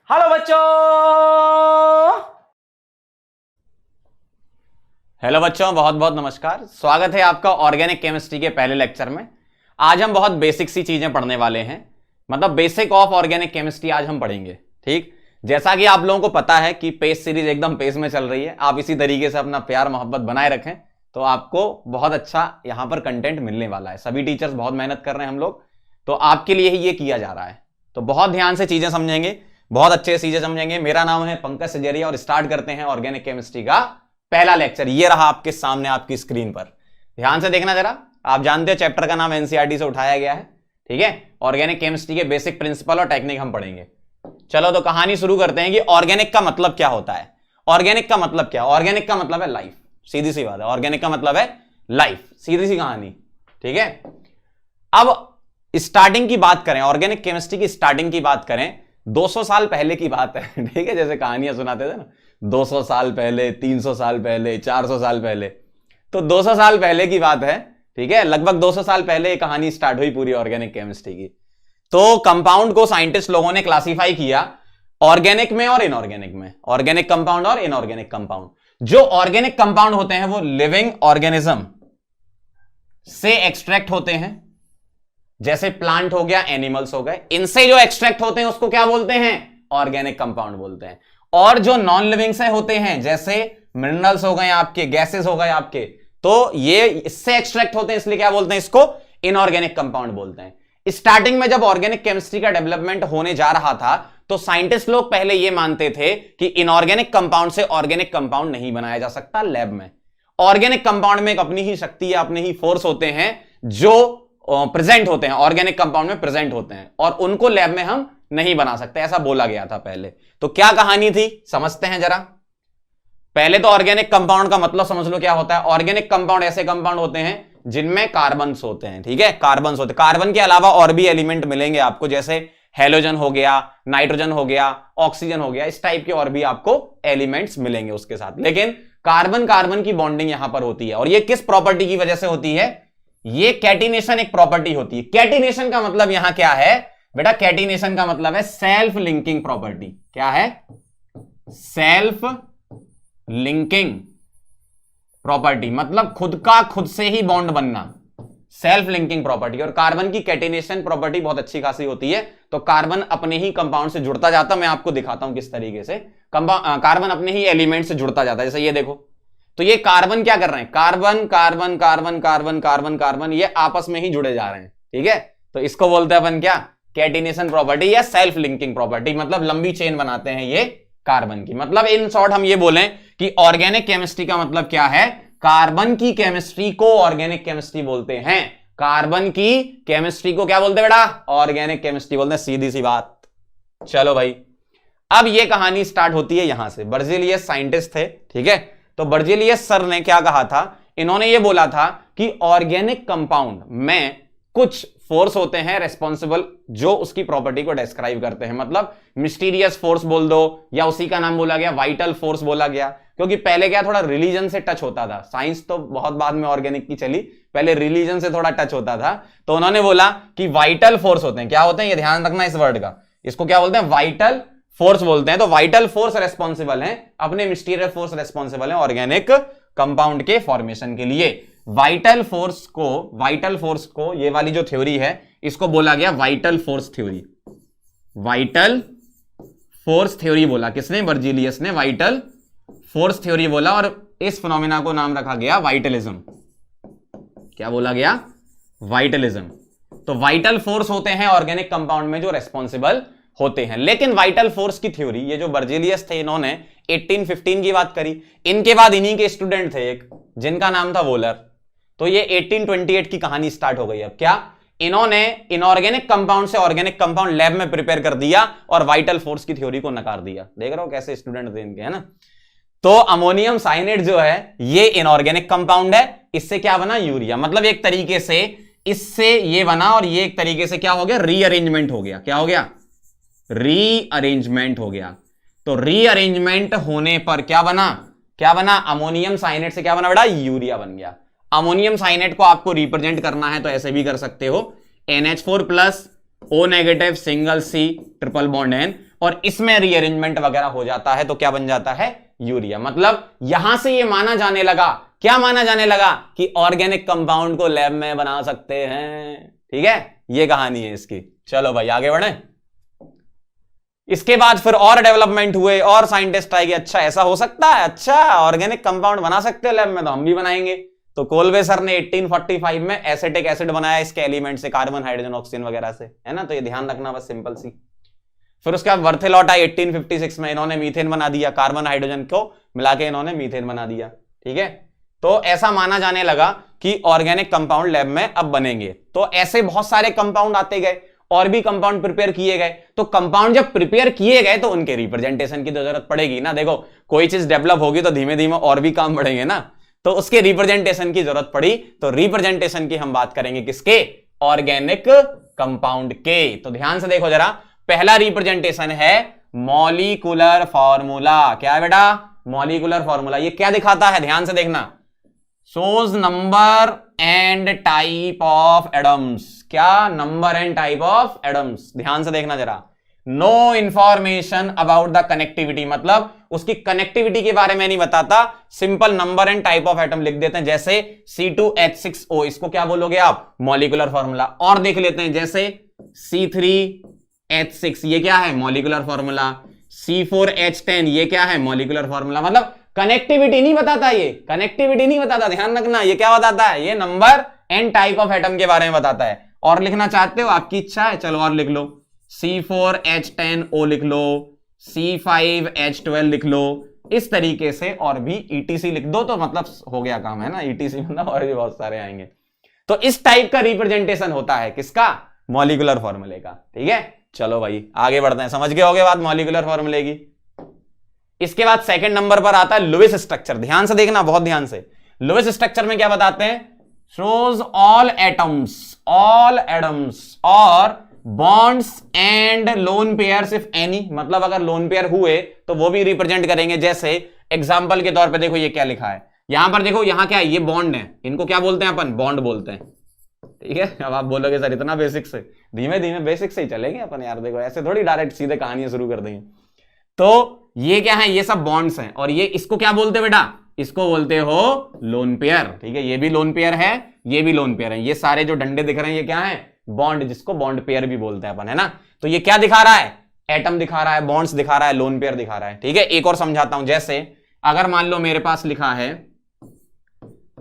Hello बच्चों। Hello बच्चों, बहुत बहुत नमस्कार। स्वागत है आपका ऑर्गेनिक केमिस्ट्री के पहले लेक्चर में। आज हम बहुत बेसिक सी चीजें पढ़ने वाले हैं, मतलब बेसिक ऑफ ऑर्गेनिक केमिस्ट्री आज हम पढ़ेंगे। ठीक, जैसा कि आप लोगों को पता है कि पेज सीरीज एकदम पेज में चल रही है। आप इसी तरीके से अपना प्यार मोहब्बत बनाए रखें तो आपको बहुत अच्छा यहां पर कंटेंट मिलने वाला है। सभी टीचर्स बहुत मेहनत कर रहे हैं हम लोग, तो आपके लिए ही ये किया जा रहा है। तो बहुत ध्यान से चीजें समझेंगे, बहुत अच्छे से चीजें समझेंगे। मेरा नाम है पंकज सजेरिया और स्टार्ट करते हैं ऑर्गेनिक केमिस्ट्री का पहला लेक्चर। ये रहा आपके सामने आपकी स्क्रीन पर, ध्यान से देखना जरा। आप जानते हो चैप्टर का नाम एनसीईआरटी से उठाया गया है। ठीक है, ऑर्गेनिक केमिस्ट्री के बेसिक प्रिंसिपल और टेक्निक हम पढ़ेंगे। चलो तो कहानी शुरू करते हैं कि ऑर्गेनिक का मतलब क्या होता है। ऑर्गेनिक का मतलब क्या? ऑर्गेनिक का मतलब है लाइफ। सीधी सी बात है, ऑर्गेनिक का मतलब है लाइफ, सीधी सी कहानी। ठीक है, अब स्टार्टिंग की बात करें, ऑर्गेनिक केमिस्ट्री की स्टार्टिंग की बात करें, 200 साल पहले की बात है। ठीक है, जैसे कहानियां सुनाते थे ना, 200 साल पहले, 300 साल पहले, 400 साल पहले, तो 200 साल पहले की बात है। ठीक है, लगभग 200 साल पहले कहानी स्टार्ट हुई पूरी ऑर्गेनिक केमिस्ट्री की। तो कंपाउंड को साइंटिस्ट लोगों ने क्लासिफाई किया ऑर्गेनिक में और इनऑर्गेनिक में। ऑर्गेनिक कंपाउंड और इनऑर्गेनिक कंपाउंड। जो ऑर्गेनिक कंपाउंड होते हैं वो लिविंग ऑर्गेनिज्म से एक्सट्रैक्ट होते हैं, जैसे प्लांट हो गया, एनिमल्स हो गए। इनसे जो एक्सट्रैक्ट होते हैं उसको क्या बोलते हैं? ऑर्गेनिक कंपाउंड बोलते हैं। और जो नॉन लिविंग से होते हैं, जैसे मिनरल्स हो गए आपके, गैसेस हो गए आपके, तो ये इससे एक्सट्रैक्ट होते हैं, इसलिए क्या बोलते हैं? इसको इनऑर्गेनिक कंपाउंड बोलते हैं। स्टार्टिंग में जब ऑर्गेनिक केमिस्ट्री का डेवलपमेंट होने जा रहा था तो साइंटिस्ट लोग पहले ये मानते थे कि इनऑर्गेनिक कंपाउंड से ऑर्गेनिक कंपाउंड नहीं बनाया जा सकता लैब में। ऑर्गेनिक कंपाउंड में एक अपनी ही शक्ति है, अपने ही फोर्स होते हैं जो प्रेजेंट होते हैं, ऑर्गेनिक कंपाउंड में प्रेजेंट होते हैं, और उनको लैब में हम नहीं बना सकते, ऐसा बोला गया था पहले। तो क्या कहानी थी समझते हैं जरा। पहले तो ऑर्गेनिक कंपाउंड का मतलब समझ लो क्या होता है। ऑर्गेनिक कंपाउंड ऐसे कंपाउंड होते हैं जिनमें कार्बन्स होते हैं। ठीक है, कार्बन्स होते हैं। कार्बन के अलावा और भी एलिमेंट मिलेंगे आपको, जैसे हेलोजन हो गया, नाइट्रोजन हो गया, ऑक्सीजन हो गया, इस टाइप के और भी आपको एलिमेंट्स मिलेंगे उसके साथ। लेकिन कार्बन कार्बन की बॉन्डिंग यहां पर होती है, और ये किस प्रॉपर्टी की वजह से होती है? ये कैटिनेशन एक प्रॉपर्टी होती है। कैटिनेशन का मतलब यहां क्या है बेटा? कैटिनेशन का मतलब है सेल्फ लिंकिंग प्रॉपर्टी। क्या है? सेल्फ लिंकिंग प्रॉपर्टी, मतलब खुद का खुद से ही बॉन्ड बनना, सेल्फ लिंकिंग प्रॉपर्टी। और कार्बन की कैटिनेशन प्रॉपर्टी बहुत अच्छी खासी होती है। तो कार्बन अपने ही कंपाउंड से जुड़ता जाता, मैं आपको दिखाता हूं किस तरीके से। कार्बन अपने ही एलिमेंट से जुड़ता जाता है, जैसे ये देखो। तो ये कार्बन क्या कर रहे हैं? Carbon carbon carbon carbon carbon carbon, ये आपस में ही जुड़े जा रहे हैं। ठीक है, तो इसको बोलते हैं अपन क्या? कैटिनेशन प्रॉपर्टी या सेल्फ लिंकिंग प्रॉपर्टी। मतलब लंबी चेन बनाते हैं ये कार्बन की। मतलब इन शॉर्ट हम ये बोलें कि ऑर्गेनिक केमिस्ट्री का मतलब क्या है? कार्बन की केमिस्ट्री को ऑर्गेनिक केमिस्ट्री बोलते हैं। कार्बन की केमिस्ट्री को क्या बोलते हैं बेटा? ऑर्गेनिक केमिस्ट्री बोलते हैं, सीधी सी बात। चलो भाई, अब ये कहानी स्टार्ट होती है यहां से। बर्जेलियस साइंटिस्ट थे, ठीक है। तो बर्जेलियस सर ने क्या कहा था? इन्होंने ये बोला था कि ऑर्गेनिक कंपाउंड में कुछ फोर्स होते हैं रेस्पॉन्सिबल, जो उसकी प्रॉपर्टी को डिस्क्राइब करते हैं। मतलब मिस्टीरियस फोर्स बोल दो, या उसी का नाम बोला गया वाइटल फोर्स बोला गया। क्योंकि पहले क्या थोड़ा रिलीजन से टच होता था, साइंस तो बहुत बाद में ऑर्गेनिक की चली, पहले रिलीजन से थोड़ा टच होता था। तो उन्होंने बोला कि वाइटल फोर्स होते हैं। क्या होते हैं? ये ध्यान रखना इस वर्ड का। इसको क्या बोलते हैं? वाइटल फोर्स बोलते हैं। तो वाइटल फोर्स रेस्पॉन्सिबल है, अपने मिस्टीरियस फोर्स रेस्पॉन्सिबल है ऑर्गेनिक कंपाउंड के फॉर्मेशन के लिए। वाइटल फोर्स को ये वाली जो थ्योरी है इसको बोला गया vital force theory. Vital force theory बोला किसने? बर्जेलियस ने वाइटल फोर्स थ्योरी बोला, और इस फिनोमेना को नाम रखा गया वाइटलिज्म। क्या बोला गया? वाइटलिज्म। तो वाइटल फोर्स होते हैं ऑर्गेनिक कंपाउंड में जो रेस्पॉन्सिबल होते हैं। लेकिन वाइटल फोर्स की थ्योरी ये जो बर्जेलियस थे, इन्होंने 1815 की बात करी। इनके बाद इन्हीं के स्टूडेंट थे एक, जिनका नाम था वोलर। तो ये 1828 की कहानी स्टार्ट हो गई। अब क्या? इन्होंने इनऑर्गेनिक कंपाउंड से ऑर्गेनिक कंपाउंड लैब में प्रिपेयर कर दिया और वाइटल फोर्स की थ्योरी को नकार दिया। देख रहे हो कैसे स्टूडेंट थे इनके, है ना। तो अमोनियम साइनेट जो है ये इनऑर्गेनिक कंपाउंड है। इससे क्या बना? यूरिया। मतलब एक तरीके से इससे ये बना, और ये एक तरीके से क्या हो गया? रीअरेंजमेंट हो गया। क्या हो गया? रीअरेंजमेंट हो गया। तो रीअरेंजमेंट होने पर क्या बना? क्या बना? अमोनियम साइनेट से क्या बना बेटा? यूरिया बन गया। अमोनियम साइनेट को आपको रिप्रेजेंट करना है तो ऐसे भी कर सकते हो, NH4 plus O negative single C triple bond N। और इसमें रीअरेंजमेंट वगैरह हो जाता है तो क्या बन जाता है, यूरिया। मतलब यहां से ये माना जाने लगा, क्या माना जाने लगा कि ऑर्गेनिक कंपाउंड को लैब में बना सकते हैं। ठीक है, ये कहानी है इसकी। चलो भाई आगे बढ़े। इसके बाद फिर और डेवलपमेंट हुए और साइंटिस्ट आए कि अच्छा ऐसा हो सकता है, अच्छा ऑर्गेनिक कंपाउंड बना सकते हैं लैब में, तो हम भी बनाएंगे। तो कोलवे सर ने 1845 में एसिटिक एसिड बनाया इसके एलिमेंट से, कार्बन हाइड्रोजन ऑक्सीजन वगैरह से, है ना। तो ये ध्यान रखना बस, सिंपल सी। फिर उसके बाद वर्थेलॉट आई 1856 में, इन्होंने मीथेन बना दिया, कार्बन हाइड्रोजन को मिला के इन्होंने मीथेन बना दिया। ठीक है, तो ऐसा माना जाने लगा कि ऑर्गेनिक कंपाउंड लैब में अब बनेंगे। तो ऐसे बहुत सारे कंपाउंड आते गए और भी कंपाउंड प्रिपेयर किए गए। तो कंपाउंड जब प्रिपेयर किए गए तो उनके रिप्रेजेंटेशन की तो जरूरत पड़ेगी ना। देखो कोई चीज डेवलप होगी तो धीमे धीमे और भी काम बढ़ेंगे ना, तो उसके रिप्रेजेंटेशन की जरूरत पड़ी। तो रिप्रेजेंटेशन की हम बात करेंगे किसके, ऑर्गेनिक कंपाउंड के। तो ध्यान से देखो जरा, पहला रिप्रेजेंटेशन है मॉलिक्यूलर फॉर्मूला। क्या है बेटा, मॉलिक्यूलर फॉर्मूला। ये क्या दिखाता है, ध्यान से देखना, shows number and type of atoms। क्या, number and type of atoms. ध्यान से देखना जरा, no information about the connectivity, मतलब उसकी कनेक्टिविटी के बारे में नहीं बताता, simple number and type of atom लिख देते हैं। जैसे C2H6O, इसको क्या बोलोगे आप, मॉलिक्यूलर फॉर्मूला। और देख लेते हैं, जैसे C3H6, ये क्या है, मॉलिक्यूलर फॉर्मूला। C4H10, ये क्या है, मॉलिक्यूलर फॉर्मूला। मतलब कनेक्टिविटी नहीं बताता, ये कनेक्टिविटी नहीं बताता, ध्यान रखना। ये क्या बताता है, ये number and type of atom के बारे में बताता है। और लिखना चाहते हो, आपकी इच्छा है, चलो और लिख लो, C4H10O लिख लो, C5H12 लिख लो, इस तरीके से और भी ETC लिख दो तो मतलब हो गया काम, है ना। ETC मतलब और भी बहुत सारे आएंगे। तो इस टाइप का रिप्रेजेंटेशन होता है किसका, मॉलिक्यूलर फॉर्मूले का। ठीक है, चलो भाई आगे बढ़ते हैं, समझ गए होगे बात मॉलिक्यूलर फॉर्मूले की। इसके बाद सेकंड नंबर पर आता है लुईस स्ट्रक्चर। ध्यान से देखना, बहुत ध्यान से। लुईस स्ट्रक्चर में क्या बताते हैं, shows all atoms और bonds and lone pairs if any, मतलब अगर लोन पेयर हुए तो वो भी रिप्रेजेंट करेंगे। जैसे एग्जांपल के तौर पे देखो, ये क्या लिखा है यहां पर, देखो यहां क्या है, ये बॉन्ड है, इनको क्या बोलते हैं अपन, बॉन्ड बोलते हैं। ठीक है, अब आप बोलोगे सर इतना बेसिक से, धीमे धीमे बेसिक से ही चलेंगे अपन यार, देखो ऐसे थोड़ी डायरेक्ट सीधे कहानियां शुरू कर देंगे। तो ये क्या है, ये सब बॉन्ड्स हैं, और ये इसको क्या बोलते हैं बेटा, इसको बोलते हो लोन पेयर। ठीक है, ये भी लोन पेयर है, ये भी लोन पेयर है। ये सारे जो डंडे दिख रहे हैं ये क्या है, बॉन्ड, जिसको बॉन्ड पेयर भी बोलते हैं अपन, है ना। तो ये क्या दिखा रहा है, एटम दिखा रहा है, बॉन्ड्स दिखा रहा है, लोन पेयर दिखा रहा है। ठीक है, एक और समझाता हूं। जैसे अगर मान लो मेरे पास लिखा है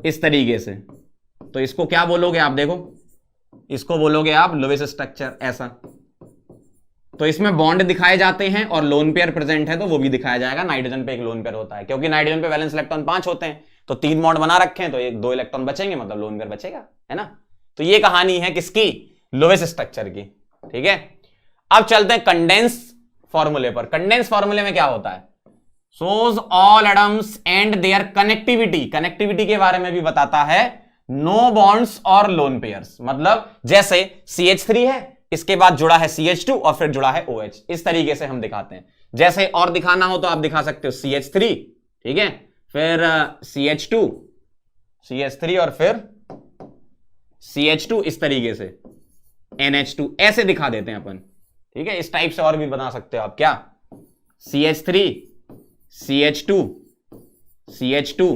इस तरीके से, तो इसको क्या बोलोगे आप, देखो इसको बोलोगे आप लुईस स्ट्रक्चर, ऐसा। तो इसमें बॉन्ड दिखाए जाते हैं और लोन पेयर प्रेजेंट है तो वो भी दिखाया जाएगा। नाइट्रोजन पे एक लोन पेयर होता है, क्योंकि नाइट्रोजन पे वैलेंस इलेक्ट्रॉन 5 होते हैं, तो 3 बॉन्ड बना रखे हैं, तो 1-2 इलेक्ट्रॉन बचेंगे, मतलब लोन पेयर बचेगा, है ना। तो ये कहानी है किसकी, लुईस स्ट्रक्चर की। ठीक है, अब चलते हैं कंडेंस फॉर्मूले पर। कंडेंस फॉर्मूले में क्या होता है, shows all atoms and their connectivity, connectivity के बारे में भी बताता है। नो बॉन्ड्स और लोन पेयर्स, मतलब जैसे CH3 है, इसके बाद जुड़ा है CH2 और फिर जुड़ा है OH, इस तरीके से हम दिखाते हैं। जैसे और दिखाना हो तो आप दिखा सकते हो CH3, ठीक है, फिर CH3 और फिर CH2, इस तरीके से NH2, ऐसे दिखा देते हैं अपन। ठीक है, इस टाइप से और भी बना सकते हो आप, क्या, CH3 CH2 CH2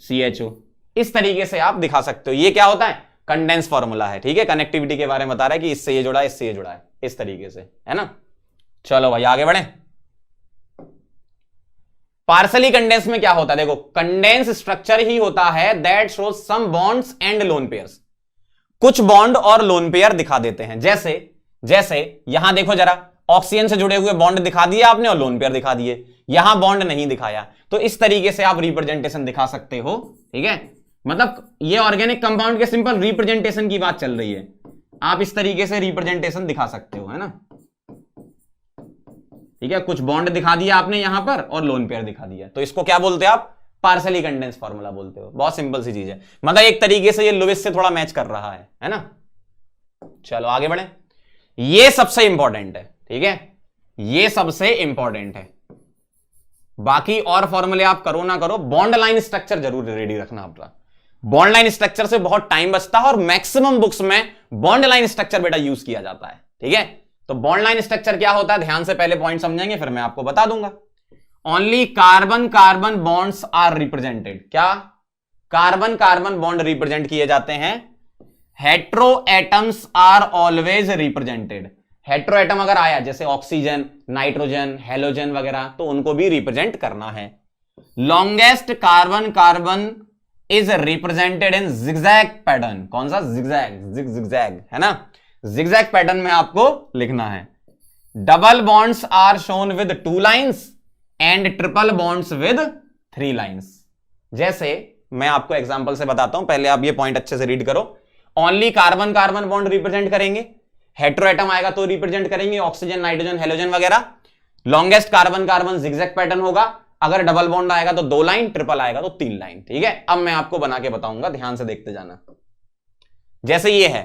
CHO, इस तरीके से आप दिखा सकते हो। ये क्या होता है, कंडेंस फॉर्मूला है। ठीक है, कनेक्टिविटी के बारे में बता रहा है कि इससे ये जुड़ा है, इससे ये जुड़ा है, इस तरीके से, है ना। चलो भाई आगे बढ़े। पार्सली कंडेंस में क्या होता है, देखो कंडेंस स्ट्रक्चर ही होता है that shows some bonds and lone pairs, कुछ बॉन्ड और लोन पेयर दिखा देते हैं। जैसे यहां देखो जरा, ऑक्सीजन से जुड़े हुए बॉन्ड दिखा दिए आपने और लोन पेयर दिखा दिए, यहां बॉन्ड नहीं दिखाया। तो इस तरीके से आप रिप्रेजेंटेशन दिखा सकते हो। ठीक है, मतलब ये ऑर्गेनिक कंपाउंड के सिंपल रिप्रेजेंटेशन की बात चल रही है, आप इस तरीके से रिप्रेजेंटेशन दिखा सकते हो, है ना। ठीक है, कुछ बॉन्ड दिखा दिया आपने यहां पर और लोन पेयर दिखा दिया, तो इसको क्या बोलते हैं आप, पार्सली कंडेंस फॉर्मूला बोलते हो। बहुत सिंपल सी चीज है, मतलब एक तरीके से ये लुईस से थोड़ा मैच कर रहा है ना। चलो आगे बढ़े, ये सबसे इंपॉर्टेंट है। ठीक है, ये सबसे इंपॉर्टेंट है, बाकी और फॉर्मूले आप करो ना करो, बॉन्ड लाइन स्ट्रक्चर जरूर रेडी रखना आपका। बॉन्ड लाइन स्ट्रक्चर से बहुत टाइम बचता है और मैक्सिमम बुक्स में बॉन्ड लाइन स्ट्रक्चर बेटा यूज किया जाता है। ठीक है, तो बॉन्ड लाइन स्ट्रक्चर क्या होता है, ध्यान से पहले पॉइंट समझेंगे फिर मैं आपको बता दूंगा। Only carbon carbon bonds are represented. क्या? कार्बन कार्बन बॉन्ड रिप्रेजेंट किए जाते हैं। Hetero atoms are always represented. Hetero atom अगर आया जैसे ऑक्सीजन, नाइट्रोजन, हेलोजन वगैरह, तो उनको भी रिप्रेजेंट करना है। Longest carbon carbon is represented in zigzag pattern. कौन सा? जिगजैग, जिगजैग है ना, जिगजैग पैटर्न में आपको लिखना है। Double bonds are shown with 2 lines and triple bonds with 3 lines. जैसे मैं आपको एग्जांपल से बताता हूं, पहले आप ये पॉइंट अच्छे से रीड करो। Only carbon carbon bond represent करेंगे, हेट्रो एटम आएगा तो रिप्रेजेंट करेंगे ऑक्सीजन, नाइट्रोजन, हेलोजन वगैरह। Longest carbon carbon zigzag pattern होगा, अगर डबल बॉन्ड आएगा तो 2 लाइन, ट्रिपल आएगा तो 3 लाइन। ठीक है, अब मैं आपको बना के बताऊंगा, ध्यान से देखते जाना। जैसे ये है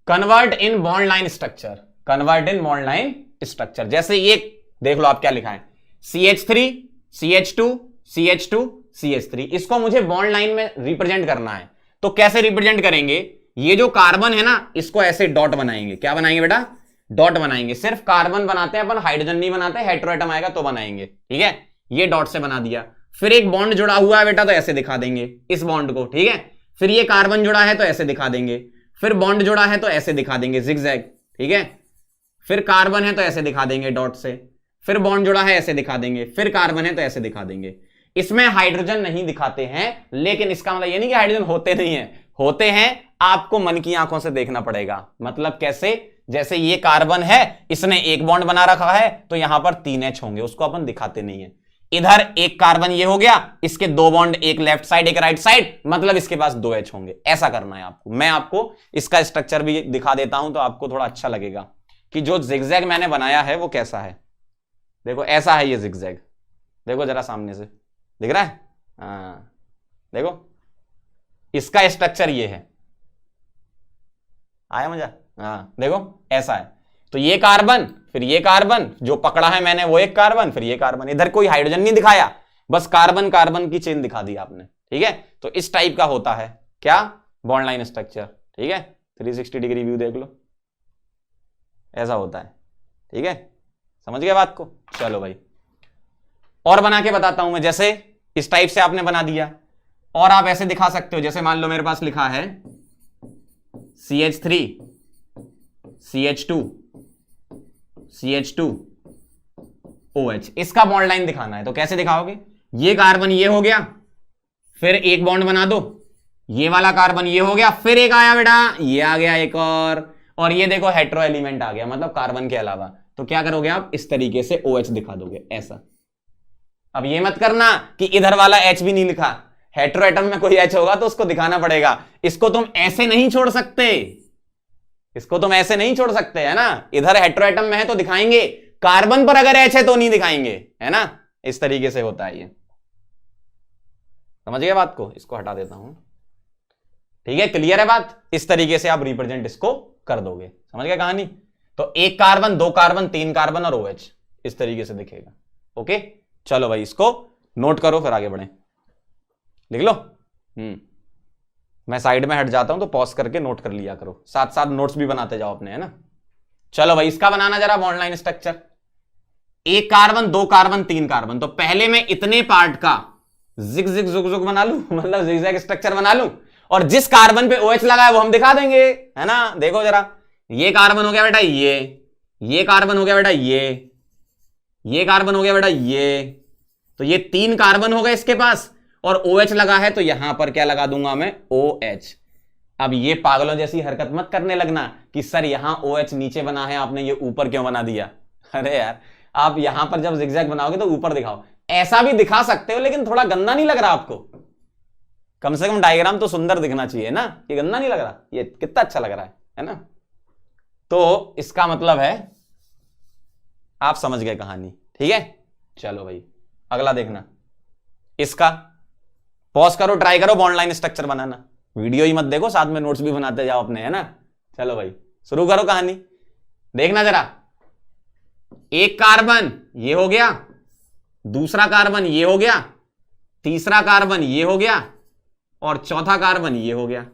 convert in bond line structure, convert in bond line structure. जैसे ये देख लो आप क्या लिखा है, CH3 CH2 CH2 CH3। इसको मुझे बॉन्ड लाइन में रिप्रेजेंट करना है, तो कैसे रिप्रेजेंट करेंगे? ये जो कार्बन है ना, इसको ऐसे डॉट बनाएंगे। क्या बनाएंगे बेटा? डॉट बनाएंगे। सिर्फ कार्बन बनाते हैं अपन, हाइड्रोजन नहीं बनाते। हेट्रो एटम आएगा तो बनाएंगे। ठीक है, ये डॉट से बना दिया। फिर एक बॉन्ड जुड़ा हुआ है बेटा, तो ऐसे दिखा देंगे इस बॉन्ड को। ठीक है, फिर ये कार्बन जुड़ा है तो ऐसे दिखा देंगे, फिर बॉन्ड जुड़ा है तो ऐसे दिखा देंगे जिगजैग। ठीक है, फिर कार्बन है तो ऐसे दिखा देंगे डॉट से, फिर बॉन्ड जुड़ा है ऐसे दिखा देंगे, फिर कार्बन है तो ऐसे दिखा देंगे। इसमें हाइड्रोजन नहीं दिखाते हैं, लेकिन इसका मतलब ये नहीं कि हाइड्रोजन होते नहीं है, होते हैं। आपको मन की आंखों से देखना पड़ेगा। मतलब कैसे? जैसे ये कार्बन है, इसने एक बॉन्ड बना रखा है, तो यहां पर 3 H होंगे, उसको अपन दिखाते नहीं है। इधर एक कार्बन ये हो गया, इसके 2 बॉन्ड, एक लेफ्ट साइड एक राइट साइड, मतलब इसके पास 2 H होंगे। ऐसा करना है आपको। मैं आपको इसका स्ट्रक्चर भी दिखा देता हूं, तो आपको थोड़ा अच्छा लगेगा कि जो जिगजैग मैंने बनाया है वो कैसा है। देखो ऐसा है ये जिगजैग, देखो जरा सामने से दिख रहा है। हाँ देखो, इसका स्ट्रक्चर ये है। आया मजा? हाँ देखो ऐसा है। तो ये कार्बन, फिर ये कार्बन, जो पकड़ा है मैंने वो एक कार्बन, फिर ये कार्बन। इधर कोई हाइड्रोजन नहीं दिखाया, बस कार्बन कार्बन की चेन दिखा दी आपने। ठीक है, तो इस टाइप का होता है क्या? Bond line structure. ठीक है, 360 डिग्री व्यू देख लो, ऐसा होता है। ठीक है, समझ गए बात को? चलो भाई, और बना के बताता हूं मैं। जैसे इस टाइप से आपने बना दिया, और आप ऐसे दिखा सकते हो। जैसे मान लो मेरे पास लिखा है CH3 CH2 CH2 OH। इसका बॉन्ड लाइन दिखाना है, तो कैसे दिखाओगे? ये कार्बन ये हो गया, फिर एक बॉन्ड बना दो, ये वाला कार्बन ये हो गया, फिर एक आया बेटा, ये आ गया एक और ये देखो हेट्रो एलिमेंट आ गया, मतलब कार्बन के अलावा। तो क्या करोगे आप? इस तरीके से OH दिखा दोगे, ऐसा। अब ये मत करना कि इधर वाला H भी नहीं लिखा। हेट्रो एटम में कोई H होगा तो उसको दिखाना पड़ेगा। इसको तुम ऐसे नहीं छोड़ सकते, इसको तुम ऐसे नहीं छोड़ सकते, है ना। इधर हेट्रो एटम में है तो दिखाएंगे, कार्बन पर अगर H है तो नहीं दिखाएंगे, है ना। इस तरीके से होता है ये, समझ गए बात को? इसको हटा देता हूं। ठीक है, क्लियर है बात? इस तरीके से आप रिप्रेजेंट इसको कर दोगे। समझ गए कहानी? तो एक कार्बन, 2 कार्बन, 3 कार्बन और OH, इस तरीके से दिखेगा। ओके, चलो भाई इसको नोट करो, फिर आगे बढ़े। लिख लो। मैं साइड में हट जाता हूं तो पॉज करके नोट कर लिया करो, साथ साथ नोट्स भी बनाते जाओ अपने, है ना। चलो भाई, इसका बनाना जरा bond line structure. 1 carbon, 2 carbon, 3 carbon. तो पहले मैं इतने पार्ट का जिग जिग जुग जुग बना लूं, मतलब जिगजैग स्ट्रक्चर बना लूं, और जिस कार्बन पे OH लगा है वो हम दिखा देंगे, है ना। देखो जरा, ये कार्बन हो गया बेटा, ये कार्बन हो गया बेटा, ये कार्बन हो गया बेटा, तो ये 3 कार्बन हो गए इसके पास, और OH लगा है, तो यहां पर क्या लगा दूंगा मैं? OH। अब ये पागलों जैसी हरकत मत करने लगना कि सर यहां OH नीचे बना है, आपने ये ऊपर क्यों बना दिया। अरे यार, आप यहां पर जब जिगजैग बनाओगे तो ऊपर दिखाओ। ऐसा भी दिखा सकते हो, लेकिन थोड़ा गंदा नहीं लग रहा आपको? कम से कम डायग्राम तो सुंदर दिखना चाहिए ना, ये गंदा नहीं लग रहा, ये कितना अच्छा लग रहा है ना। तो इसका मतलब है आप समझ गए कहानी। ठीक है, चलो भाई अगला देखना। इसका पॉज करो, ट्राई करो बॉन्ड लाइन स्ट्रक्चर बनाना, वीडियो ही मत देखो, साथ में नोट्स भी बनाते जाओ अपने, है ना। चलो भाई शुरू करो कहानी, देखना जरा। 1 कार्बन ये हो गया, दूसरा कार्बन ये हो गया, तीसरा कार्बन ये हो गया, और चौथा कार्बन ये हो गया।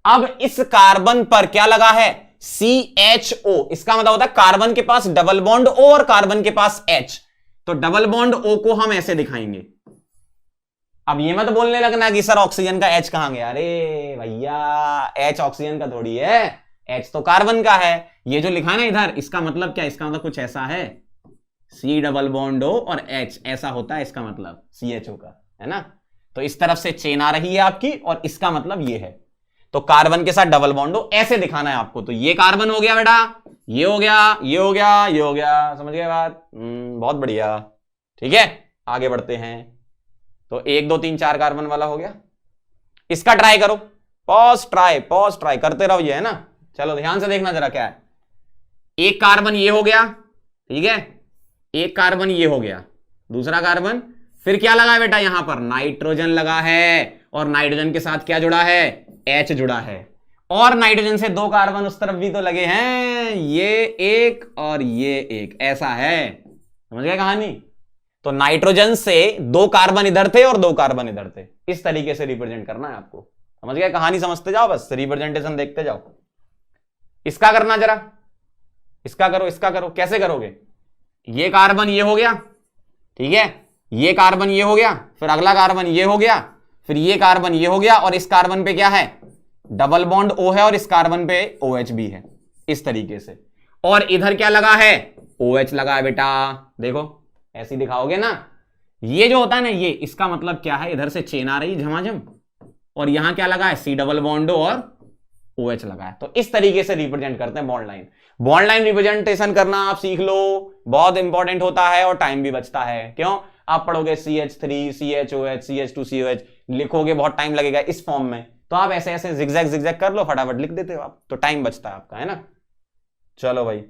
अब इस कार्बन पर क्या लगा है? CHO, इसका मतलब होता है कार्बन के पास डबल बॉन्ड O और कार्बन के पास H। तो डबल बॉन्ड O को हम ऐसे दिखाएंगे। अब ये मत बोलने लगना कि सर ऑक्सीजन का H कहां गया। अरे भैया H ऑक्सीजन का थोड़ी है, H तो कार्बन का है। ये जो लिखा है ना इधर, इसका मतलब क्या, इसका मतलब कुछ ऐसा है, C डबल बॉन्ड O और H, ऐसा होता है इसका मतलब CHO का, है ना। तो इस तरफ से चेन आ रही है आपकी और इसका मतलब ये है। तो कार्बन के साथ डबल बॉन्ड O ऐसे दिखाना है आपको। तो ये कार्बन हो गया बेटा, ये हो गया, ये हो गया, ये हो गया, समझ गए बात। बहुत बढ़िया, ठीक है। आगे बढ़ते हैं। तो 1 2 3 4 कार्बन वाला हो गया। इसका ट्राई करो, पॉज ट्राई करते रहो, ये है ना। चलो ध्यान से देखना जरा क्या है। एक कार्बन ये हो गया, ठीक है, एक कार्बन ये हो गया, दूसरा कार्बन, फिर क्या लगा है बेटा, यहां पर नाइट्रोजन लगा है और नाइट्रोजन के साथ क्या जुड़ा है, H जुड़ा है। और नाइट्रोजन से 2 कार्बन उस तरफ भी तो लगे हैं, ये एक और ये एक, ऐसा है। समझ गए कहानी। तो नाइट्रोजन से 2 कार्बन इधर थे और 2 कार्बन इधर थे, इस तरीके से रिप्रेजेंट करना है आपको। समझ गए कहानी, समझते जाओ, बस रिप्रेजेंटेशन देखते जाओ। इसका करना जरा, इसका करो, इसका करो। कैसे करोगे, ये कार्बन ये हो गया, ठीक है, ये कार्बन ये हो गया, फिर अगला कार्बन ये हो गया, फिर ये कार्बन ये हो गया, और इस कार्बन पे क्या है, डबल बॉन्ड O है और इस कार्बन पे OH भी है, इस तरीके से। और इधर क्या लगा है, OH लगा है बेटा, देखो ऐसे दिखाओगे ना। ये जो होता है ना, ये इसका मतलब क्या है, इधर से चेन आ रही झमाझम और यहां क्या लगा है, C डबल बॉन्ड O और OH लगा है। तो इस तरीके से रिप्रेजेंट करते हैं bond line. Bond line representation करना आप सीख लो, बहुत इंपॉर्टेंट होता है और टाइम भी बचता है। क्यों, आप पढ़ोगे CH3 CHOH CH2 COH, लिखोगे बहुत टाइम लगेगा इस फॉर्म में, तो आप ऐसे ऐसे जिगजैग कर लो, फटाफट लिख देते हो आप, तो टाइम बचता है आपका, है ना। चलो भाई,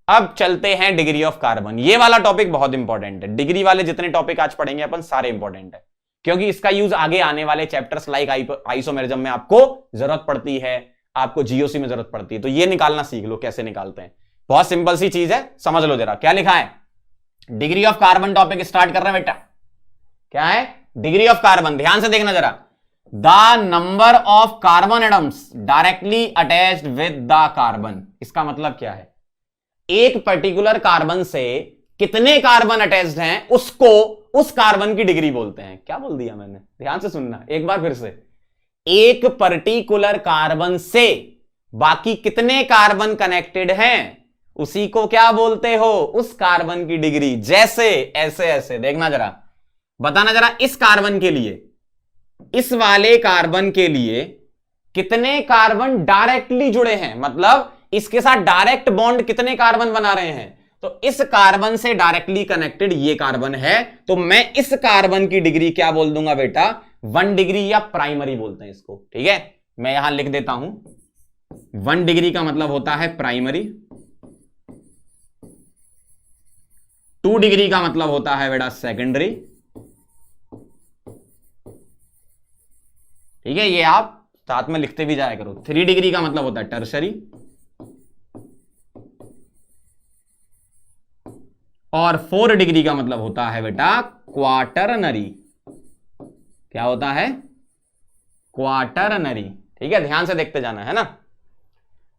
अब चलते हैं डिग्री ऑफ कार्बन। ये वाला टॉपिक बहुत इंपॉर्टेंट है। डिग्री वाले जितने टॉपिक आज पढ़ेंगे अपन सारे इंपॉर्टेंट है, क्योंकि इसका यूज आगे आने वाले चैप्टर्स लाइक आइसोमेरिज्म में आपको जरूरत पड़ती है, आपको जीओसी में जरूरत पड़ती है। तो ये निकालना सीख लो, कैसे निकालते हैं। बहुत सिंपल सी चीज है, समझ लो जरा। क्या लिखा है, degree of carbon topic start कर रहे हैं बेटा। क्या है, डिग्री ऑफ कार्बन, ध्यान से देखना जरा। The number of carbon atoms directly attached with the carbon, इसका मतलब क्या है, एक पर्टिकुलर कार्बन से कितने कार्बन अटैच्ड हैं उसको उस कार्बन की डिग्री बोलते हैं। क्या बोल दिया मैंने, ध्यान से सुनना एक बार फिर से। एक पर्टिकुलर कार्बन से बाकी कितने कार्बन कनेक्टेड हैं उसी को क्या बोलते हो, उस कार्बन की डिग्री। जैसे ऐसे ऐसे देखना जरा, बताना जरा, इस कार्बन के लिए, इस वाले कार्बन के लिए कितने कार्बन डायरेक्टली जुड़े हैं, मतलब इसके साथ डायरेक्ट बॉन्ड कितने कार्बन बना रहे हैं। तो इस कार्बन से डायरेक्टली कनेक्टेड ये कार्बन है, तो मैं इस कार्बन की डिग्री क्या बोल दूंगा बेटा, 1 डिग्री या प्राइमरी बोलते हैं इसको। ठीक है, मैं यहां लिख देता हूं, 1 डिग्री का मतलब होता है प्राइमरी, 2 डिग्री का मतलब होता है बेटा सेकेंडरी। ठीक है, ये आप साथ में लिखते भी जाया करो। 3 डिग्री का मतलब होता है टर्शरी, और 4 डिग्री का मतलब होता है बेटा क्वाटरनरी। क्या होता है, क्वाटरनरी। ठीक है, ध्यान से देखते जाना, है ना।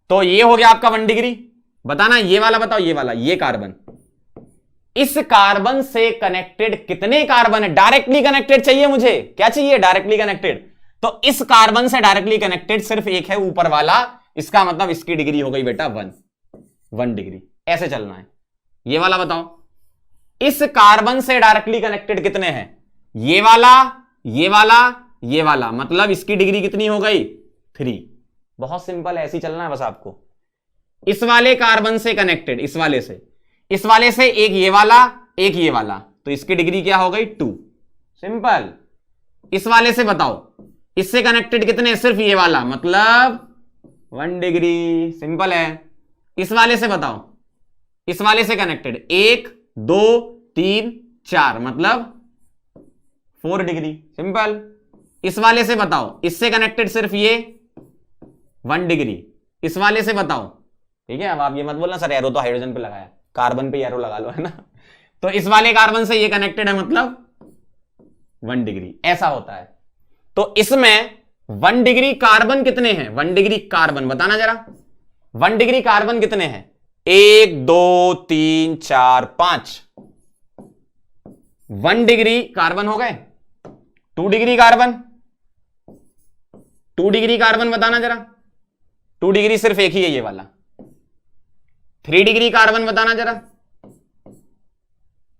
तो ये हो गया आपका 1 डिग्री। बताना ये वाला, बताओ ये वाला, ये कार्बन, इस कार्बन से कनेक्टेड कितने कार्बन है, डायरेक्टली कनेक्टेड चाहिए मुझे। क्या चाहिए, डायरेक्टली कनेक्टेड। तो इस कार्बन से डायरेक्टली कनेक्टेड सिर्फ एक है, ऊपर वाला, इसका मतलब इसकी डिग्री हो गई बेटा 1 डिग्री। ऐसे चलना है। ये वाला बताओ, इस कार्बन से डायरेक्टली कनेक्टेड कितने हैं, ये वाला, ये वाला, ये वाला, मतलब इसकी डिग्री कितनी हो गई 3। बहुत सिंपल है, ऐसे ही चलना है बस आपको। इस वाले कार्बन से कनेक्टेड, इस वाले से, इस वाले से एक ये वाला, एक ये वाला, तो इसकी डिग्री क्या हो गई 2। सिंपल। इस वाले से बताओ, इससे कनेक्टेड कितने, सिर्फ ये वाला, मतलब 1 डिग्री। सिंपल है। इस वाले से बताओ, इस वाले से कनेक्टेड 1 2 3 4, मतलब 4 डिग्री। सिंपल। इस वाले से बताओ, इससे कनेक्टेड सिर्फ ये 1 डिग्री। इस वाले से बताओ, ठीक है। अब आप ये मत बोलना सर एरो तो हाइड्रोजन पे लगाया, कार्बन पे एरो लगा लो, है ना। तो इस वाले कार्बन से ये कनेक्टेड है, मतलब 1 डिग्री। ऐसा होता है। तो इसमें 1 डिग्री कार्बन कितने हैं? 1 डिग्री कार्बन बताना जरा, 1 डिग्री कार्बन कितने हैं? 1 2 3 4 5। 1 डिग्री कार्बन हो गए। 2 डिग्री कार्बन, 2 डिग्री कार्बन बताना जरा। 2 डिग्री सिर्फ एक ही है, ये वाला। 3 डिग्री कार्बन बताना जरा,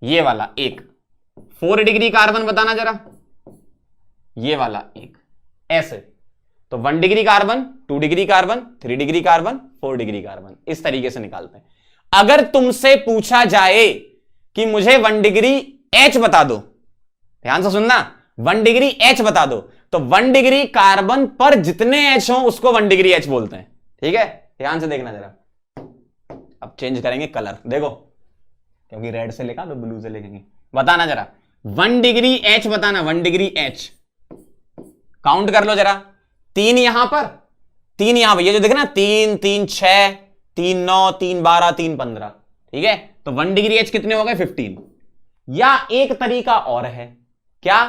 ये वाला एक। 4 डिग्री कार्बन बताना जरा, ये वाला एक। ऐसे तो 1 degree carbon, 2 degree carbon, 3 degree carbon, 4 degree carbon, इस तरीके से निकालते हैं। अगर तुमसे पूछा जाए कि मुझे 1 डिग्री एच बता दो, ध्यान से सुनना, 1 डिग्री एच बता दो, तो 1 डिग्री कार्बन पर जितने एच हो उसको 1 डिग्री एच बोलते हैं। ठीक है, ध्यान से देखना जरा। अब चेंज करेंगे कलर, देखो, क्योंकि रेड से लिखा तो ब्लू से लिखेंगे। बताना जरा 1 डिग्री एच बताना, 1 डिग्री एच काउंट कर लो जरा। 3 यहां पर, 3 यहां पर, ये जो देख ना 3 3 6 3 9 3 12 3 15। ठीक है, तो 1 डिग्री एच कितने हो गए? 15। या एक तरीका और है, क्या?